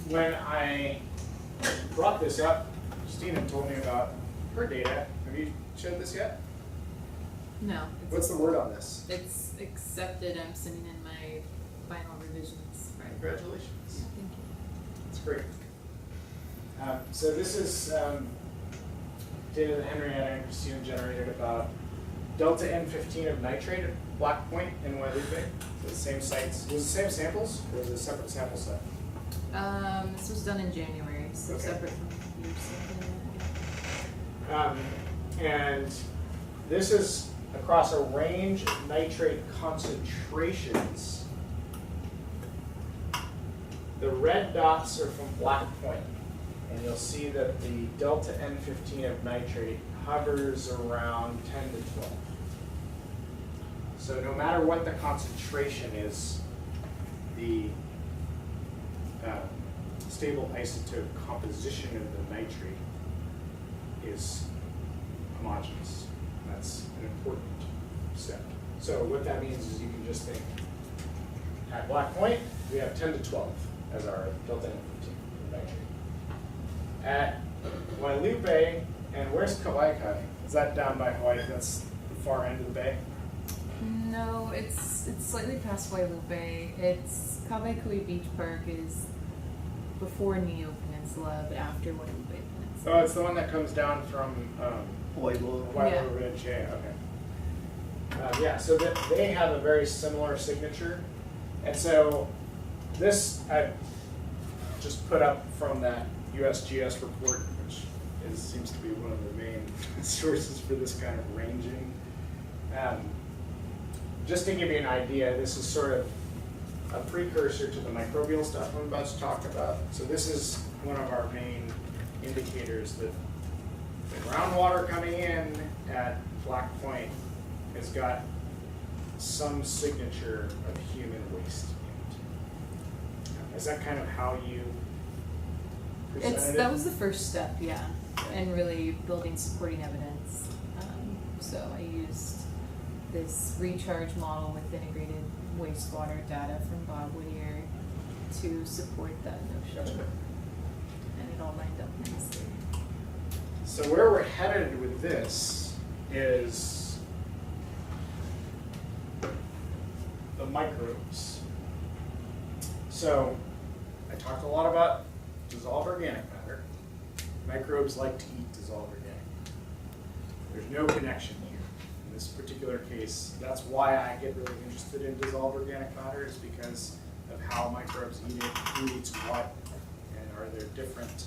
when I brought this up, Christina told me about her data. Have you showed this yet? No. What's the word on this? It's accepted. I'm sending in my final revisions. Right. Congratulations. Thank you. That's great. So this is data that Henrietta and Christina generated about delta N15 of nitrate at Black Point in Guadalupe. So the same sites. Was it the same samples, or was it a separate sample set? This was done in January, so Okay. separate from your sample. And this is across a range of nitrate concentrations. The red dots are from Black Point, and you'll see that the delta N15 of nitrate hovers around 10 to 12. So no matter what the concentration is, the stable isotope composition of the nitrate is homogeneous. That's an important step. So what that means is you can just think, at Black Point, we have 10 to 12 as our delta N15 of nitrate. At Guadalupe, and where's Kauai? Is that down by Hawaii? That's the far end of the bay? No, it's slightly past Guadalupe. It's Kawaikui Beach Park is before Neo Peninsula, but after Guadalupe Peninsula. Oh, it's the one that comes down from Oibo. Hawaii Yeah. Ridge. Yeah, okay. Yeah, so they have a very similar signature. And so this I just put up from that USGS report, which seems to be one of the main sources for this kind of ranging. Just to give you an idea, this is sort of a precursor to the microbial stuff I'm about to talk about. So this is one of our main indicators that the groundwater coming in at Black Point has got some signature of human waste in it. Is that kind of how you presented it? That was the first step, yeah, and really building supporting evidence. So I used this recharge model with integrated wastewater data from Bob Whittier to support that notion, and it all lined up nicely. So where we're headed with this is the microbes. So I talked a lot about dissolved organic matter. Microbes like to eat dissolved organic matter. There's no connection here. In this particular case, that's why I get really interested in dissolved organic matter, is because of how microbes eat it, who eats what, and are there different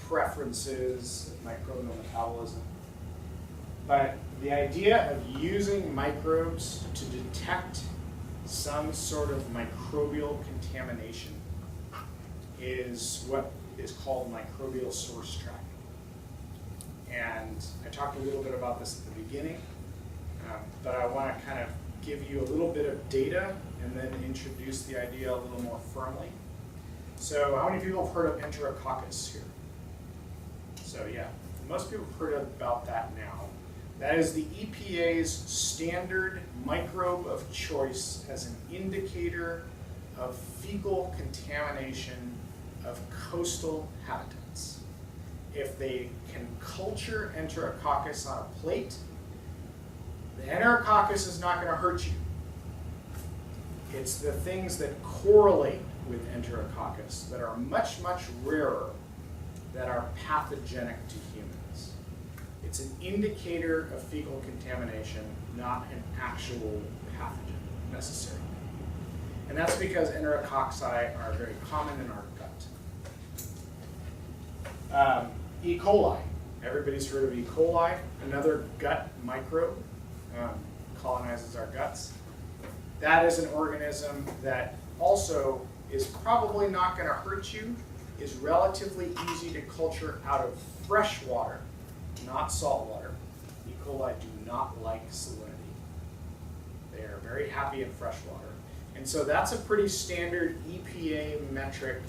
preferences, microbial metabolism. But the idea of using microbes to detect some sort of microbial contamination is what is called microbial source tracking. And I talked a little bit about this at the beginning, but I want to kind of give you a little bit of data and then introduce the idea a little more firmly. So how many people have heard of Enterococcus here? So yeah, most people have heard about that now. That is the EPA's standard microbe of choice as an indicator of fecal contamination of coastal habitats. If they can culture Enterococcus on a plate, the Enterococcus is not going to hurt you. It's the things that correlate with Enterococcus that are much, much rarer that are pathogenic to humans. It's an indicator of fecal contamination, not an actual pathogen necessarily. And that's because Enterococci are very common in our gut. E. coli. Everybody's heard of E. coli, another gut microbe, colonizes our guts. That is an organism that also is probably not going to hurt you, is relatively easy to culture out of fresh water, not salt water. E. coli do not like salinity. They are very happy in fresh water. And so that's a pretty standard EPA metric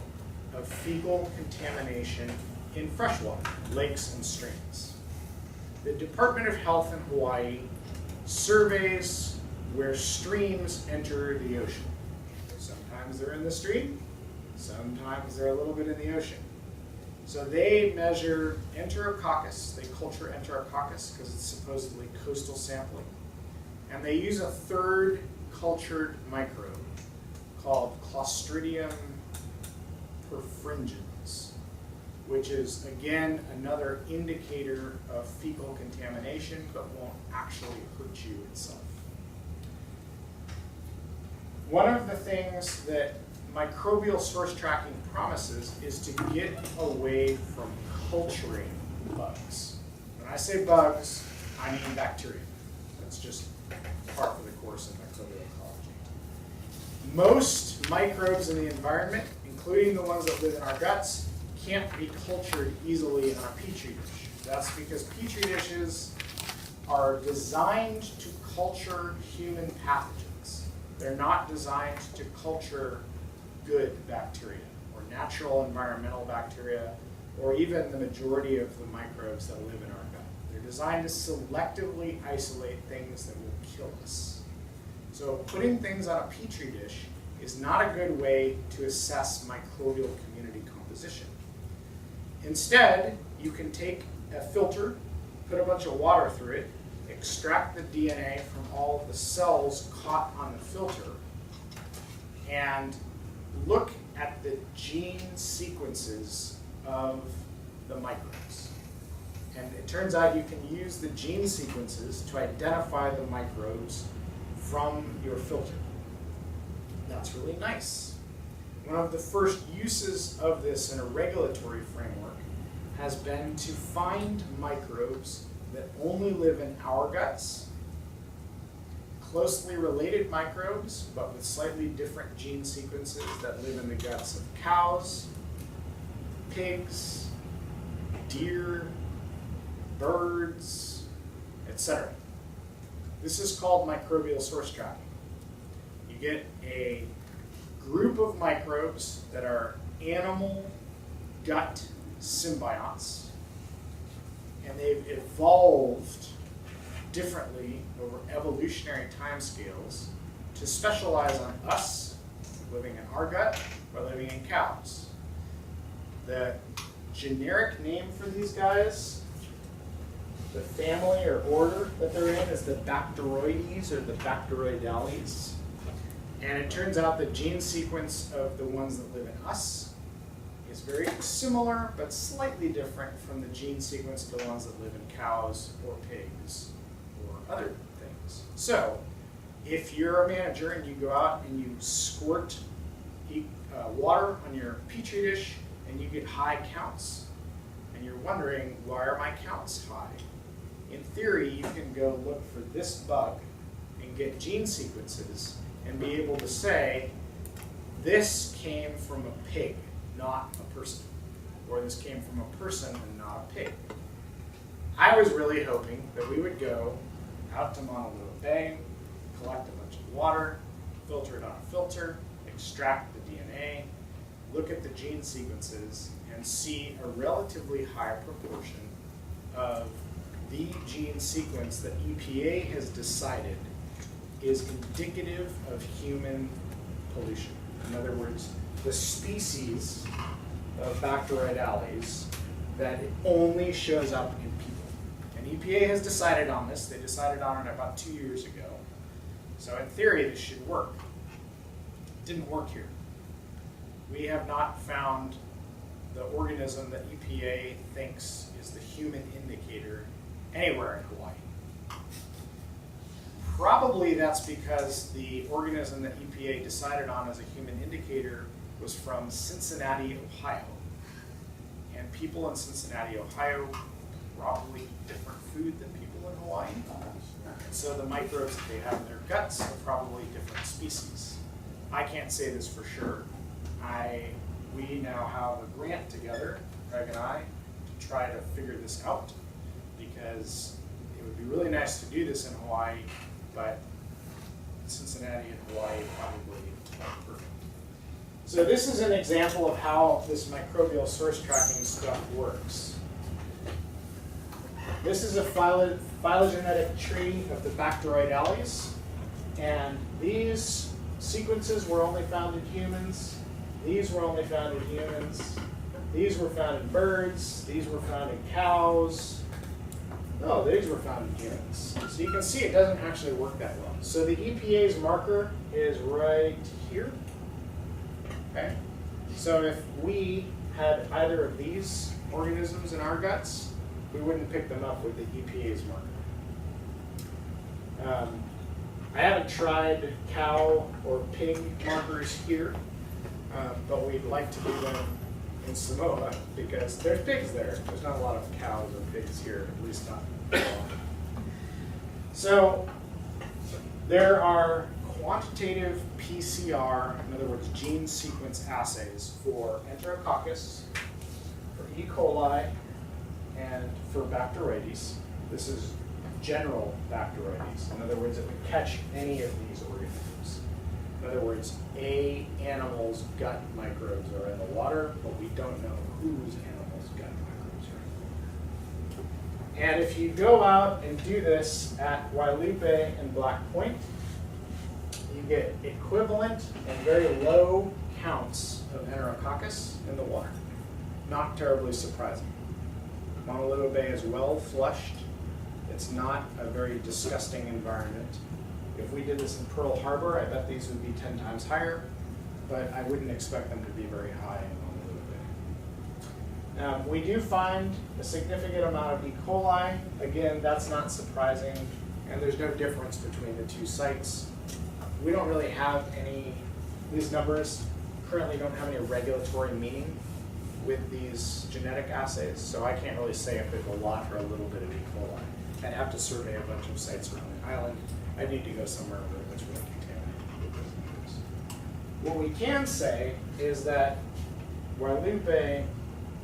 of fecal contamination in freshwater, lakes and streams. The Department of Health in Hawaii surveys where streams enter the ocean. Sometimes they're in the stream, sometimes they're a little bit in the ocean. So they measure Enterococcus, they culture Enterococcus because it's supposedly coastal sampling. And they use a third cultured microbe called Clostridium perfringens, which is, again, another indicator of fecal contamination, but won't actually hurt you itself. One of the things that microbial source tracking promises is to get away from culturing bugs. When I say bugs, I mean bacteria. That's just part of the course in microbial ecology. Most microbes in the environment, including the ones that live in our guts, can't be cultured easily on a petri dish. That's because petri dishes are designed to culture human pathogens. They're not designed to culture good bacteria or natural environmental bacteria or even the majority of the microbes that live in our gut. They're designed to selectively isolate things that will kill us. So putting things on a petri dish is not a good way to assess microbial community composition. Instead, you can take a filter, put a bunch of water through it, extract the DNA from all of the cells caught on the filter, and look at the gene sequences of the microbes. And it turns out you can use the gene sequences to identify the microbes from your filter. That's really nice. One of the first uses of this in a regulatory framework has been to find microbes that only live in our guts, closely related microbes, but with slightly different gene sequences that live in the guts of cows, pigs, deer, birds, etc. This is called microbial source tracking. You get a group of microbes that are animal gut symbionts, and they've evolved differently over evolutionary timescales to specialize on us living in our gut or living in cows. The generic name for these guys, the family or order that they're in, is the Bacteroides or the Bacteroidales. And it turns out the gene sequence of the ones that live in us is very similar but slightly different from the gene sequence of the ones that live in cows or pigs or other things. So if you're a manager and you go out and you squirt water on your petri dish and you get high counts, and you're wondering, why are my counts high? In theory, you can go look for this bug and get gene sequences and be able to say, this came from a pig, not a person. Or this came from a person and not a pig. I was really hoping that we would go out to Monolith Bay, collect a bunch of water, filter it on a filter, extract the DNA, look at the gene sequences, and see a relatively high proportion of the gene sequence that EPA has decided is indicative of human pollution. In other words, the species of Bacteroidales that it only shows up in people. And EPA has decided on this. They decided on it about 2 years ago. So in theory, this should work. It didn't work here. We have not found the organism that EPA thinks is the human indicator anywhere in Hawaii. Probably that's because the organism that EPA decided on as a human indicator was from Cincinnati, Ohio. And people in Cincinnati, Ohio probably eat different food than people in Hawaii. And so the microbes that they have in their guts are probably different species. I can't say this for sure. We now have a grant together, Craig and I, to try to figure this out, because it would be really nice to do this in Hawaii, but Cincinnati and Hawaii probably aren't perfect. So this is an example of how this microbial source tracking stuff works. This is a phylogenetic tree of the Bacteroidales, and these sequences were only found in humans. These were only found in humans. These were found in birds. These were found in cows. No, these were found in humans. So you can see it doesn't actually work that well. So the EPA's marker is right here. Okay. So if we had either of these organisms in our guts, we wouldn't pick them up with the EPA's marker. I haven't tried cow or pig markers here, but we'd like to do them in Samoa because there's pigs there. There's not a lot of cows or pigs here, at least not a lot. So there are quantitative PCR, in other words, gene sequence assays for Enterococcus, for E. coli, and for Bacteroides. This is general Bacteroides. In other words, it would catch any of these organisms. In other words, a animal's gut microbes are in the water, but we don't know whose animal's gut microbes are in the water. And if you go out and do this at Wailupe and Black Point, you get equivalent and very low counts of Enterococcus in the water. Not terribly surprising. Honolulu Bay is well flushed. It's not a very disgusting environment. If we did this in Pearl Harbor, I bet these would be 10 times higher, but I wouldn't expect them to be very high in Honolulu Bay. We do find a significant amount of E. coli. Again, that's not surprising, and there's no difference between the two sites. We don't really have any, these numbers currently don't have any regulatory meaning with these genetic assays, so I can't really say if there's a lot or a little bit of E. coli. I'd have to survey a bunch of sites around the island. I need to go somewhere where it's really contaminated. What we can say is that Guadalupe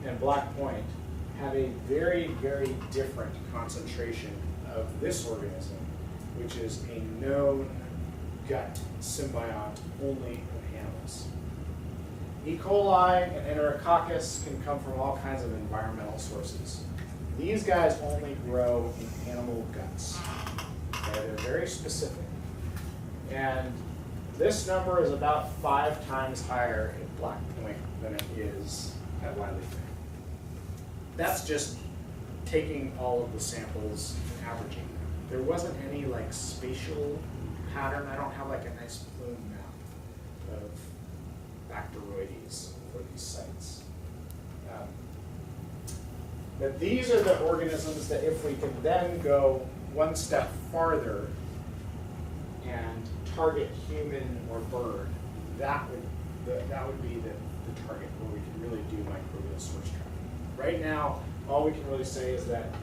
and Black Point have a very, very different concentration of this organism, which is a known gut symbiont only in animals. E. coli and Enterococcus can come from all kinds of environmental sources. These guys only grow in animal guts. Okay, they're very specific. And this number is about 5 times higher at Black Point than it is at Guadalupe. That's just taking all of the samples and averaging them. There wasn't any like spatial pattern. I don't have like a nice plume map of Bacteroides for these sites. But these are the organisms that if we can then go one step farther and target human or bird, that would be the target where we can really do microbial source tracking. Right now, all we can really say is that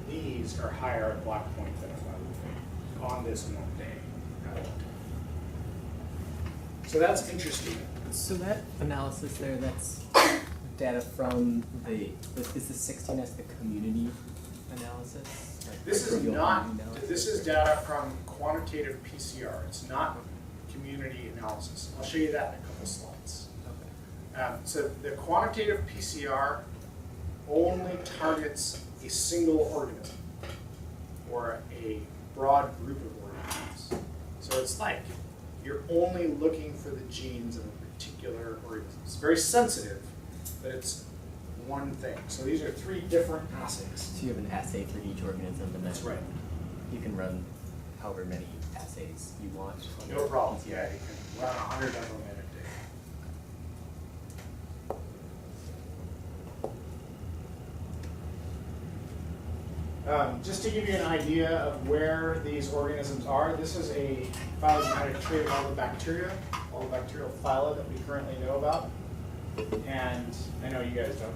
these are higher at Black Point than at Guadalupe on this one day. So that's interesting. So that analysis there, that's data from is the 16S the community analysis? Like This is microbial not, community analysis? this is data from quantitative PCR. It's not community analysis. I'll show you that in a couple slides. Okay. So the quantitative PCR only targets a single organism or a broad group of organisms. So it's like you're only looking for the genes of a particular organism. It's very sensitive, but it's one thing. So these are 3 different assays. So you have an assay for each organism, and then That's right. you can run however many assays you want. on No your problem. PCR. Yeah, you can run 100 of them in a day. Just to give you an idea of where these organisms are, this is a phylogenetic tree of all the bacteria, all the bacterial phyla that we currently know about. And I know you guys don't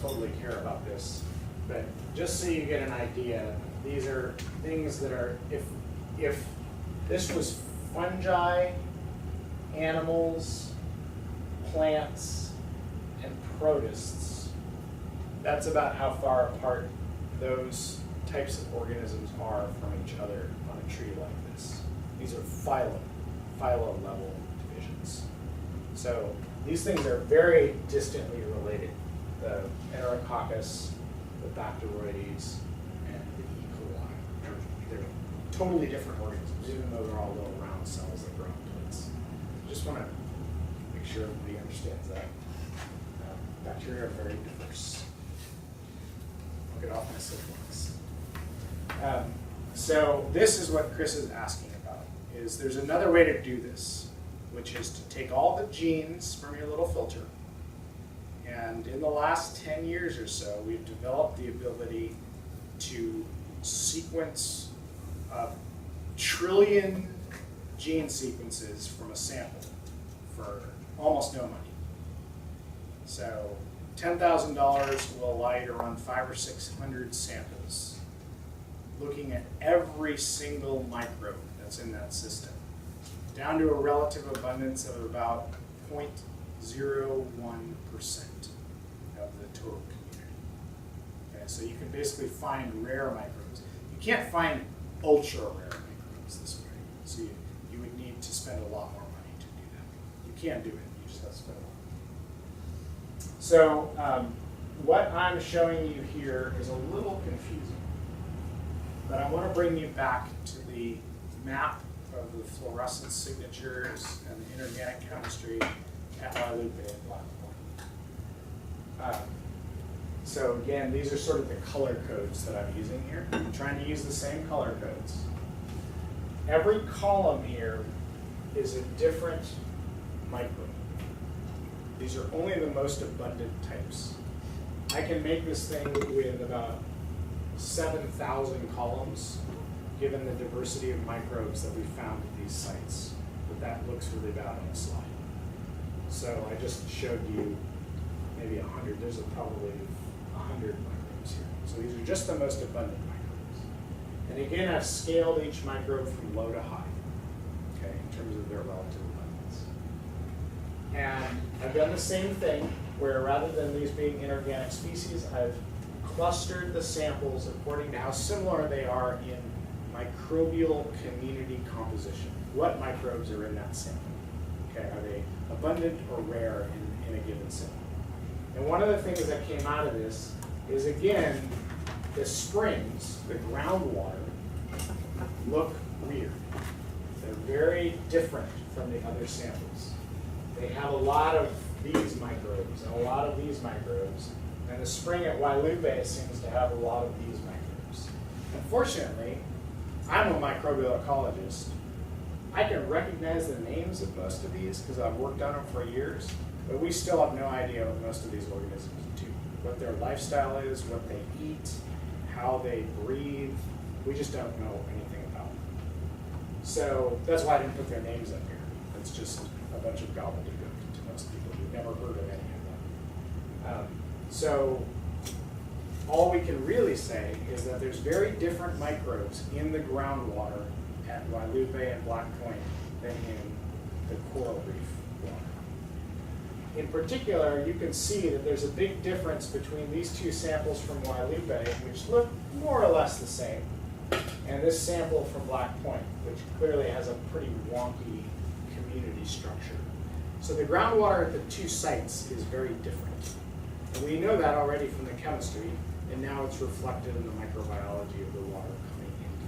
totally care about this, but just so you get an idea, these are things that are, if this was fungi, animals, plants, and protists, that's about how far apart those types of organisms are from each other on a tree like this. These are phyla level divisions. So these things are very distantly related. The Enterococcus, the Bacteroides, and the E. coli. They're totally different organisms, even though they're all little round cells that grow in plates. Just want to make sure everybody understands that. Bacteria are very diverse. I'll get off my soapbox. So this is what Chris is asking about, is there's another way to do this, which is to take all the genes from your little filter, and in the last 10 years or so, we've developed the ability to sequence 1 trillion gene sequences from a sample for almost no money. So $10,000 will allow you to run 500 or 600 samples, looking at every single microbe that's in that system, down to a relative abundance of about 0.01% of the total community. Okay, so you can basically find rare microbes. You can't find ultra rare microbes this way, so you would need to spend a lot more money to do that. You can do it, you just have to spend a lot. So what I'm showing you here is a little confusing, but I want to bring you back to the map of the fluorescence signatures and the inorganic chemistry at Guadalupe and Black Point. So again, these are sort of the color codes that I'm using here. I'm trying to use the same color codes. Every column here is a different microbe. These are only the most abundant types. I can make this thing with about 7,000 columns, given the diversity of microbes that we found at these sites. But that looks really bad on the slide. So I just showed you maybe 100. There's probably 100 microbes here. So these are just the most abundant microbes. And again, I've scaled each microbe from low to high, okay, in terms of their relative abundance. And I've done the same thing where rather than these being inorganic species, I've clustered the samples according to how similar they are in microbial community composition. What microbes are in that sample? Okay, are they abundant or rare in a given sample? And one of the things that came out of this is, again, the springs, the groundwater, look weird. They're very different from the other samples. They have a lot of these microbes and a lot of these microbes, and the spring at Wailupe seems to have a lot of these microbes. Unfortunately, I'm a microbial ecologist. I can recognize the names of most of these because I've worked on them for years, but we still have no idea what most of these organisms do, what their lifestyle is, what they eat, how they breathe. We just don't know anything about them. So that's why I didn't put their names up here. It's just a bunch of gobbledygook to most people who've never heard of any of them. So all we can really say is that there's very different microbes in the groundwater at Wailupe and Black Point than in the coral reef water. In particular, you can see that there's a big difference between these two samples from Wailupe, which look more or less the same, and this sample from Black Point, which clearly has a pretty wonky community structure. So the groundwater at the two sites is very different. And we know that already from the chemistry, and now it's reflected in the microbiology of the water coming into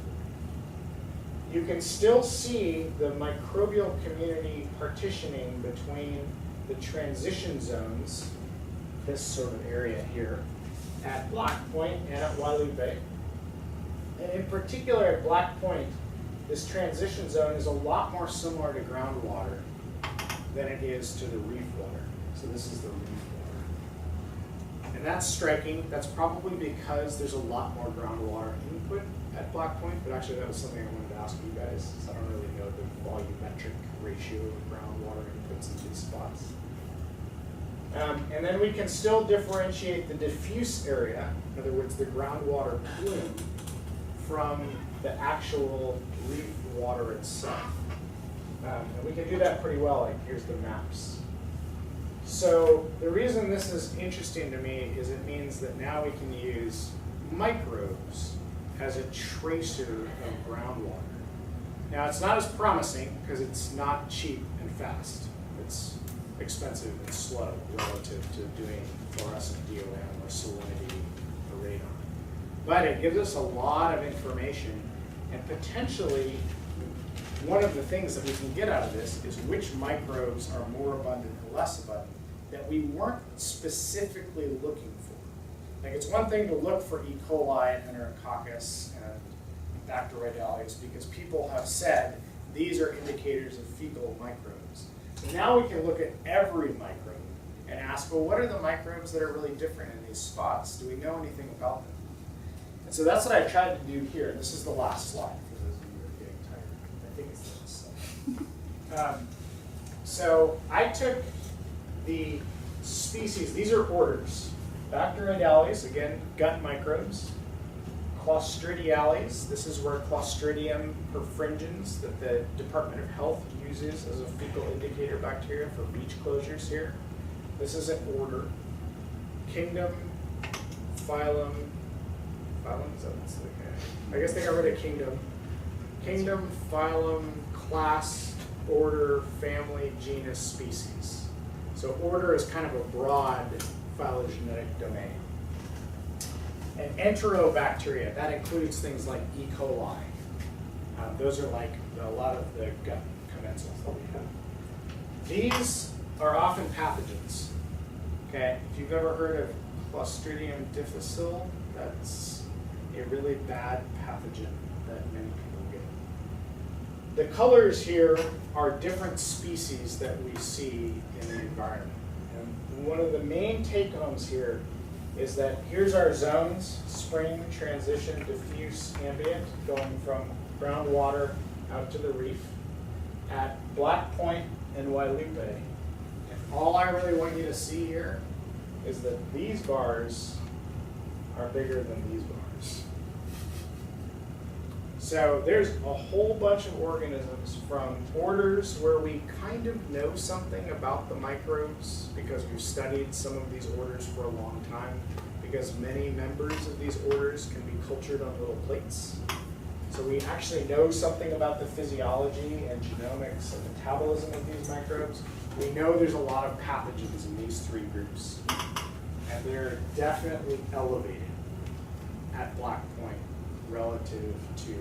the reef. You can still see the microbial community partitioning between the transition zones, this sort of area here, at Black Point and at Wailupe. And in particular at Black Point, this transition zone is a lot more similar to groundwater than it is to the reef water. So this is the reef water. And that's striking. That's probably because there's a lot more groundwater input at Black Point, but actually that was something I wanted to ask you guys, since I don't really know the volumetric ratio of groundwater inputs in these spots. And then we can still differentiate the diffuse area, in other words, the groundwater plume, from the actual reef water itself. And we can do that pretty well, like here's the maps. So the reason this is interesting to me is it means that now we can use microbes as a tracer of groundwater. Now it's not as promising because it's not cheap and fast. It's expensive and slow relative to doing fluorescent DOM or salinity or radon. But it gives us a lot of information, and potentially one of the things that we can get out of this is which microbes are more abundant or less abundant that we weren't specifically looking for. Like, it's one thing to look for E. coli and Enterococcus and Bacteroidetes because people have said these are indicators of fecal microbes. So now we can look at every microbe and ask, well, what are the microbes that are really different in these spots? Do we know anything about them? And so that's what I tried to do here. This is the last slide for those of you who are getting tired. I think it's the last slide. So I took the species, these are orders. Bacteroidetes, again, gut microbes. Clostridiales, this is where Clostridium perfringens that the Department of Health uses as a fecal indicator bacteria for beach closures here. This is an order. Kingdom, phylum, is that what's the, I guess they got rid of kingdom. Kingdom, phylum, class, order, family, genus, species. So order is kind of a broad phylogenetic domain. And enterobacteria, that includes things like E. coli. Those are like a lot of the gut commensals that we have. These are often pathogens. Okay, if you've ever heard of Clostridium difficile, that's a really bad pathogen that many people get. The colors here are different species that we see in the environment. And one of the main take-homes here is that here's our zones: spring, transition, diffuse, ambient, going from groundwater out to the reef at Black Point and Wailupe. And all I really want you to see here is that these bars are bigger than these bars. So there's a whole bunch of organisms, from orders where we kind of know something about the microbes because we've studied some of these orders for a long time, because many members of these orders can be cultured on little plates. So we actually know something about the physiology and genomics and metabolism of these microbes. We know there's a lot of pathogens in these three groups, and they're definitely elevated at Black Point relative to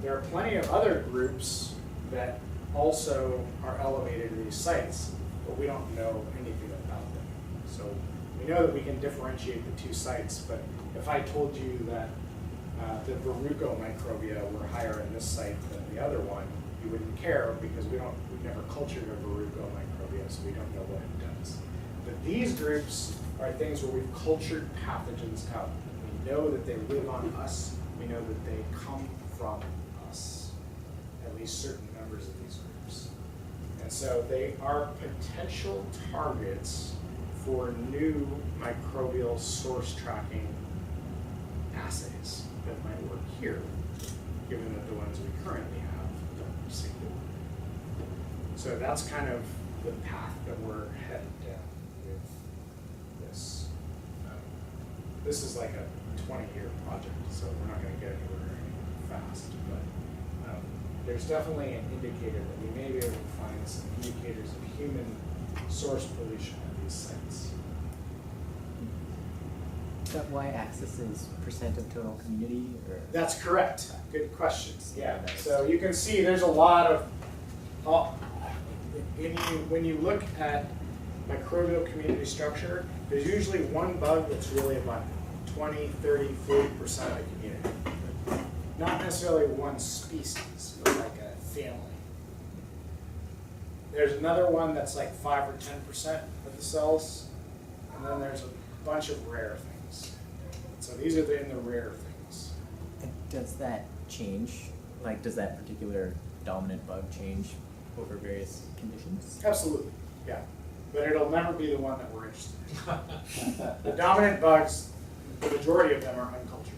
there are plenty of other groups that also are elevated at these sites, but we don't know anything about them. So we know that we can differentiate the two sites, but if I told you that the verruco microbia were higher in this site than the other one, you wouldn't care, because we've never cultured a verruco microbia, so we don't know what it does. But these groups are things where we've cultured pathogens out. We know that they live on us. We know that they come from us, at least certain members of these groups. And so they are potential targets for new microbial source tracking assays that might work here, given that the ones we currently have don't seem to work. So that's kind of the path that we're headed down with this. This is like a 20-year project, so we're not going to get anywhere fast, but there's definitely an indicator that we may be able to find some indicators of human source pollution at these sites. That y-axis is percent of total community, or? That's correct. Good questions. Yeah. So you can see there's a lot of, when you look at microbial community structure, there's usually one bug that's really abundant, 20, 30, 40% of the community. Not necessarily one species, but like a family. There's another one that's like 5 or 10% of the cells, and then there's a bunch of rare things. So these are in the rare things. And does that change? Like, does that particular dominant bug change over various conditions? Absolutely, yeah. But it'll never be the one that we're interested in. The dominant bugs, the majority of them are uncultured.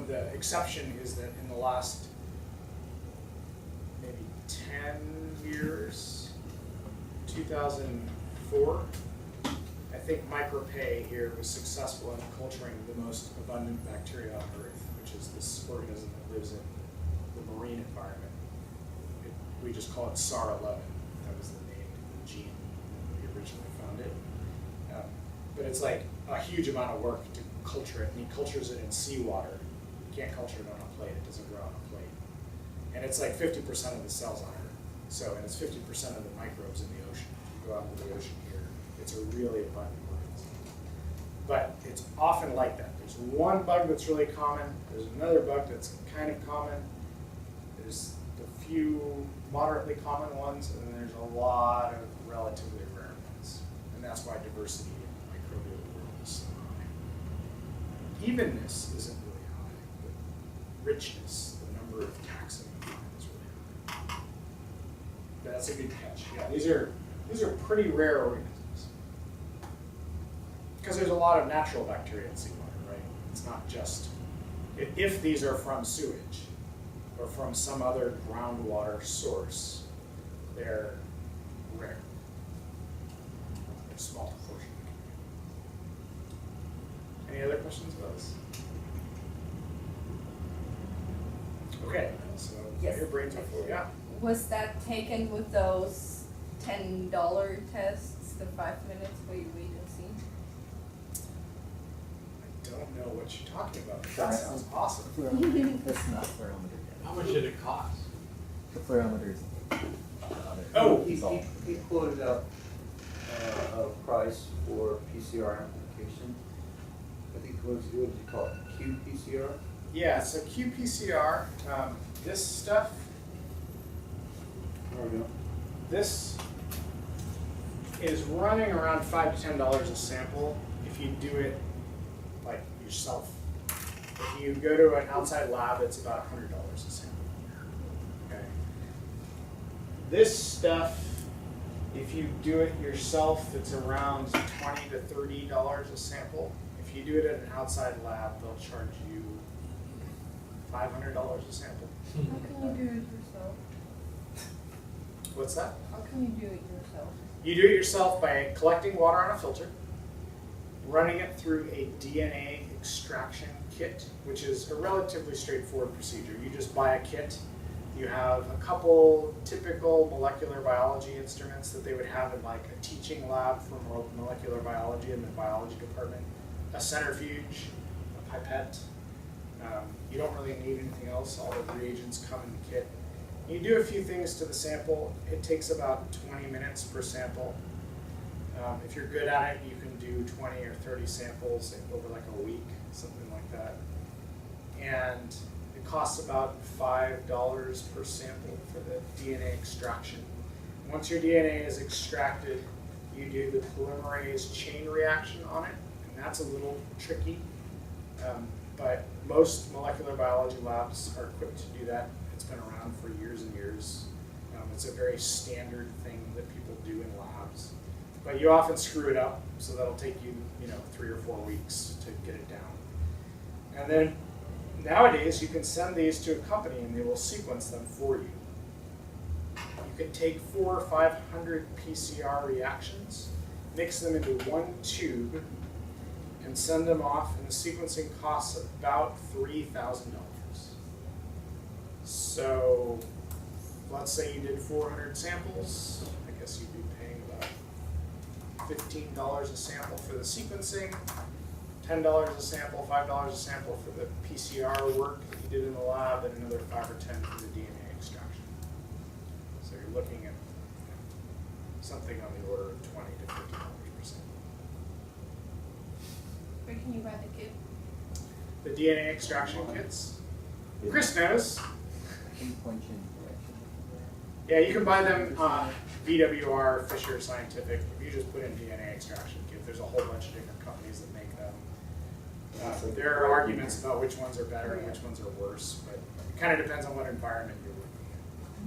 The exception is that in the last maybe 10 years, 2004, I think Microbial here was successful in culturing the most abundant bacteria on Earth, which is this organism that lives in the marine environment. We just call it SAR-11. That was the name of the gene when we originally found it. But it's like a huge amount of work to culture it. And he cultures it in seawater. You can't culture it on a plate. It doesn't grow on a plate. And it's like 50% of the cells on Earth. So, and it's 50% of the microbes in the ocean. If you go out into the ocean here, it's a really abundant organism. But it's often like that. There's one bug that's really common. There's another bug that's kind of common. There's a few moderately common ones, and then there's a lot of relatively rare ones. And that's why diversity in the microbial world is so high. Evenness isn't really high, but richness, the number of taxa we find, is really high. But that's a good catch. Yeah, these are pretty rare organisms. Because there's a lot of natural bacteria in seawater, right? It's not just, if these are from sewage or from some other groundwater source, they're rare. They're small proportion. Any other questions about this? Okay, so Yes. your brains are full, yeah. Was that taken with those $10 tests, the 5 minutes wait and see? I don't know what you're talking about, but that sounds awesome. That's not fluorometer How data. much did it cost? The fluorometers. Oh, He quoted out a price for PCR amplification. I think what did you call it? qPCR? Yeah, so qPCR, this stuff, There we go. this is running around $5 to $10 a sample if you do it like yourself. If you go to an outside lab, it's about $100 a sample. Okay. This stuff, if you do it yourself, it's around $20 to $30 a sample. If you do it at an outside lab, they'll charge you $500 a sample. How can you do it yourself? What's that? How can you do it yourself? You do it yourself by collecting water on a filter, running it through a DNA extraction kit, which is a relatively straightforward procedure. You just buy a kit. You have a couple typical molecular biology instruments that they would have in like a teaching lab for molecular biology in the biology department, a centrifuge, a pipette. You don't really need anything else. All the reagents come in the kit. You do a few things to the sample. It takes about 20 minutes per sample. If you're good at it, you can do 20 or 30 samples over like a week, something like that. And it costs about $5 per sample for the DNA extraction. Once your DNA is extracted, you do the polymerase chain reaction on it, and that's a little tricky. But most molecular biology labs are equipped to do that. It's been around for years and years. It's a very standard thing that people do in labs. But you often screw it up, so that'll take you, 3 or 4 weeks to get it down. And then nowadays, you can send these to a company and they will sequence them for you. You can take 400 or 500 PCR reactions, mix them into one tube, and send them off, and the sequencing costs about $3,000. So let's say you did 400 samples. I guess you'd be paying about $15 a sample for the sequencing, $10 a sample, $5 a sample for the PCR work that you did in the lab, and another $5 or $10 for the DNA extraction. So you're looking at something on the order of $20 to $50 per sample. Where can you buy the kit? The DNA extraction kits. Chris knows. Pinpoint direction. Yeah, you can buy them VWR, Fisher Scientific. If you just put in DNA extraction kit, there's a whole bunch of different companies that make them. There are arguments about which ones are better and which ones are worse, but it kind of depends on what environment you're working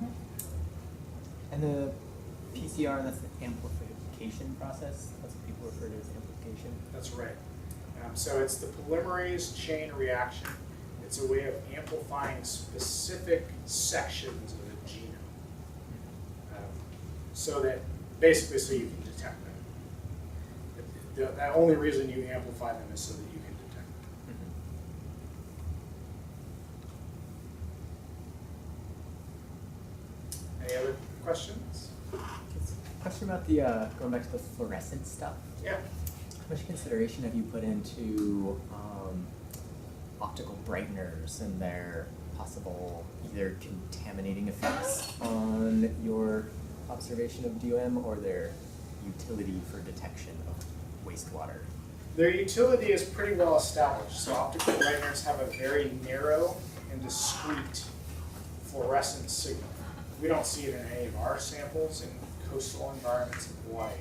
in. And the PCR, that's the amplification process. That's what people refer to as amplification. That's right. So it's the polymerase chain reaction. It's a way of amplifying specific sections of the genome, so that basically so you can detect them. The only reason you amplify them is so that you can detect them. Any other questions? Question about the going back to the fluorescent stuff. Yeah. How much consideration have you put into optical brighteners and their possible either contaminating effects on your observation of DOM or their utility for detection of wastewater? Their utility is pretty well established. So optical brighteners have a very narrow and discrete fluorescent signal. We don't see it in any of our samples in coastal environments in Hawaii.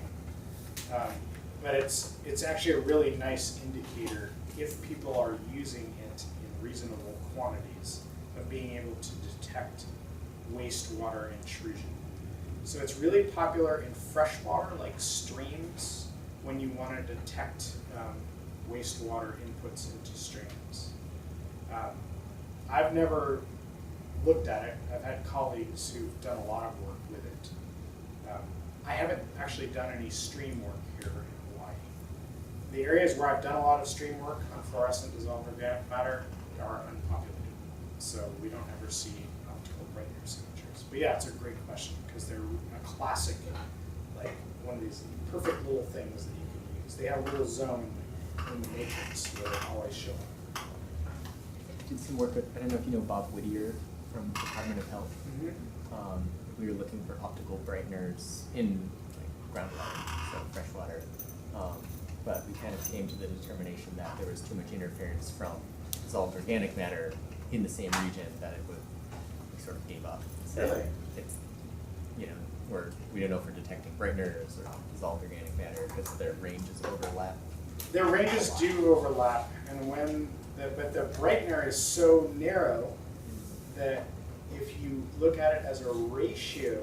But it's actually a really nice indicator if people are using it in reasonable quantities of being able to detect wastewater intrusion. So it's really popular in freshwater, like streams, when you want to detect wastewater inputs into streams. I've never looked at it. I've had colleagues who've done a lot of work with it. I haven't actually done any stream work here in Hawaii. The areas where I've done a lot of stream work on fluorescent dissolved organic matter are unpopulated, so we don't ever see optical brightener signatures. But yeah, it's a great question because they're a classic, like one of these perfect little things that you can use. They have a little zone in the matrix where they always show up. Did some work with, I don't know if you know Bob Whittier from Department of Health. Mm-hmm. We were looking for optical brighteners in groundwater, so freshwater. But we kind of came to the determination that there was too much interference from dissolved organic matter in the same region that it would, we sort of gave up. So Really? it's, we don't know if we're detecting brighteners or dissolved organic matter because their ranges overlap. Their ranges do overlap, and but the brightener is so narrow that if you look at it as a ratio,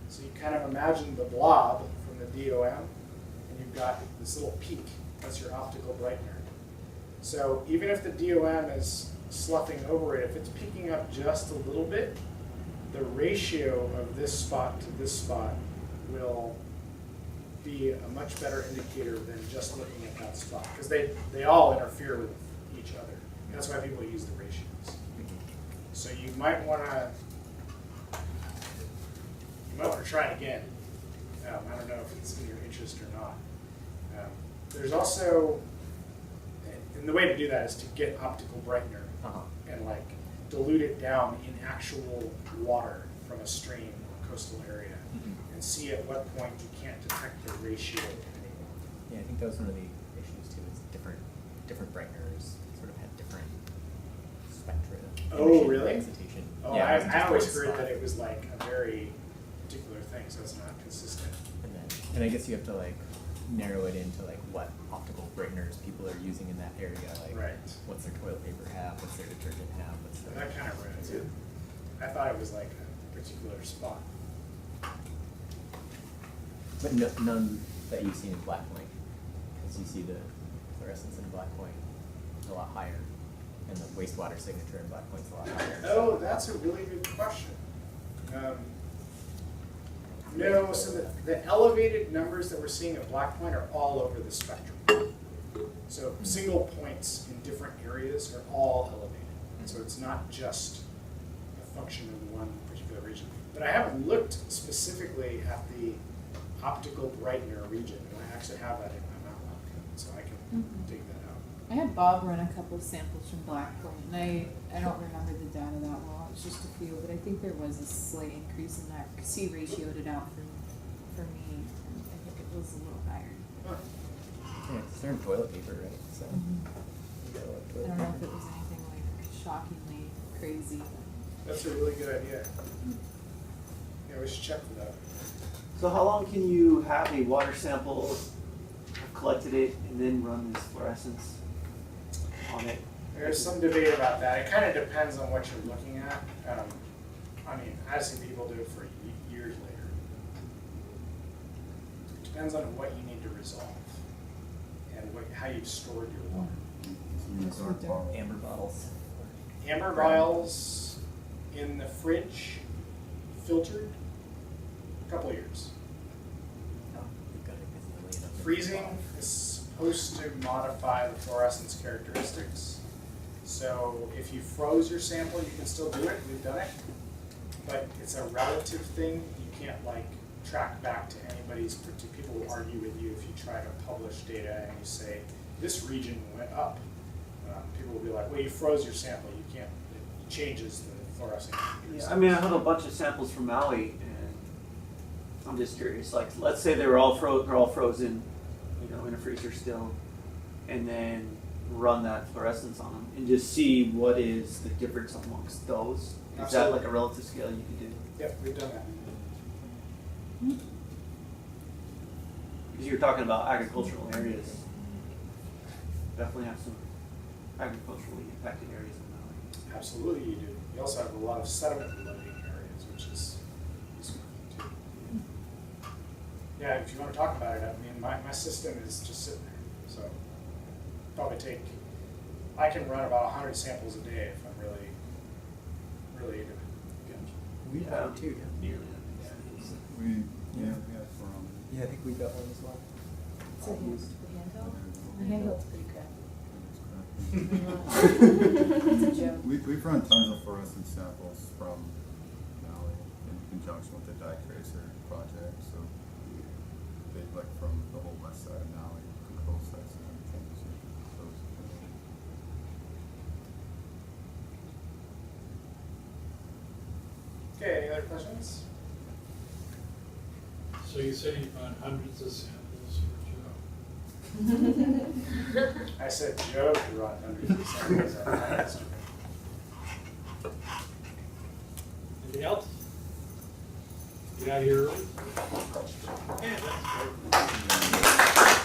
so you kind of imagine the blob from the DOM, and you've got this little peak, that's your optical brightener. So even if the DOM is sloughing over it, if it's peaking up just a little bit, the ratio of this spot to this spot will be a much better indicator than just looking at that spot, because they all interfere with each other. That's why people use the ratios. So you might want to try it again. I don't know if it's in your interest or not. There's also, and the way to do that is to get optical brightener and like dilute it down in actual water from a stream or coastal area, and see at what point you can't detect the ratio anymore. Yeah, I think that was one of the issues too, is different brighteners sort of had different spectra. Oh, emission really? Excitation. Oh, Yeah, it wasn't I just always one heard spot. that it was like a very particular thing, so it's not consistent. And I guess you have to like narrow it into like what optical brighteners people are using in that area, like Right. what's their toilet paper have, what's their detergent have, what's their. That kind of read it too. I thought it was like a particular spot. But none that you see in black point, because you see the fluorescence in black point a lot higher, and the wastewater signature in black point's a lot higher. Oh, that's a really good question. No, so the elevated numbers that we're seeing at black point are all over the spectrum. So single points in different areas are all elevated. So it's not just a function of one particular region. But I haven't looked specifically at the optical brightener region, and I actually have that in my MATLAB, so I can dig that out. I had Bob run a couple samples from Blackpoint, and I don't remember the data that well. It was just a few, but I think there was a slight increase in that because he ratioed it out for me, and I think it was a little higher. Huh. Yeah, it's their toilet paper, right? So you got a lot of I toilet don't know if paper. it was anything like shockingly crazy. That's a really good idea. Yeah, we should check for that. So how long can you have a water sample, have collected it, and then run this fluorescence on it? There's some debate about that. It kind of depends on what you're looking at. I mean, I've seen people do it for years later. It depends on what you need to resolve and how you've stored your water. Amber bottles. Amber vials in the fridge, filtered, a couple of years. We've got it busy enough in the Freezing bottle. is supposed to modify the fluorescence characteristics. So if you froze your sample, you can still do it. We've done it. But it's a relative thing. You can't like track back to anybody's, people will argue with you if you try to publish data and you say, this region went up. People will be like, well, you froze your sample. You can't, it changes the fluorescent characteristics. Yeah, I mean, I have a bunch of samples from Maui, and I'm just curious. Like, let's say they're all frozen, you know, in a freezer still, and then run that fluorescence on them, and just see what is the difference amongst those. Is that Absolutely. like a relative scale you can do? Yep, we've done that. Because you're talking about agricultural areas. Definitely have some agriculturally impacted areas in Maui. Absolutely you do. You also have a lot of sediment loading areas, which is useful too. Yeah, if you want to talk about it, I mean, my system is just sitting there. So probably I can run about 100 samples a day if I'm really into it. We Yeah. got one too, yeah. Nearly. We have from. Yeah, I think we got one as well. It's a handheld. The handheld's pretty crap. It's It's a joke. We've run tons of fluorescence samples from Maui in conjunction with the dye tracer project, so they like from the whole west side of Maui, control sites and everything. So those. Okay, any other questions? So you say you found hundreds of samples for Joe. I said Joe could run hundreds of samples on my instrument. Anything else? Get out of here early? Yeah, that's great.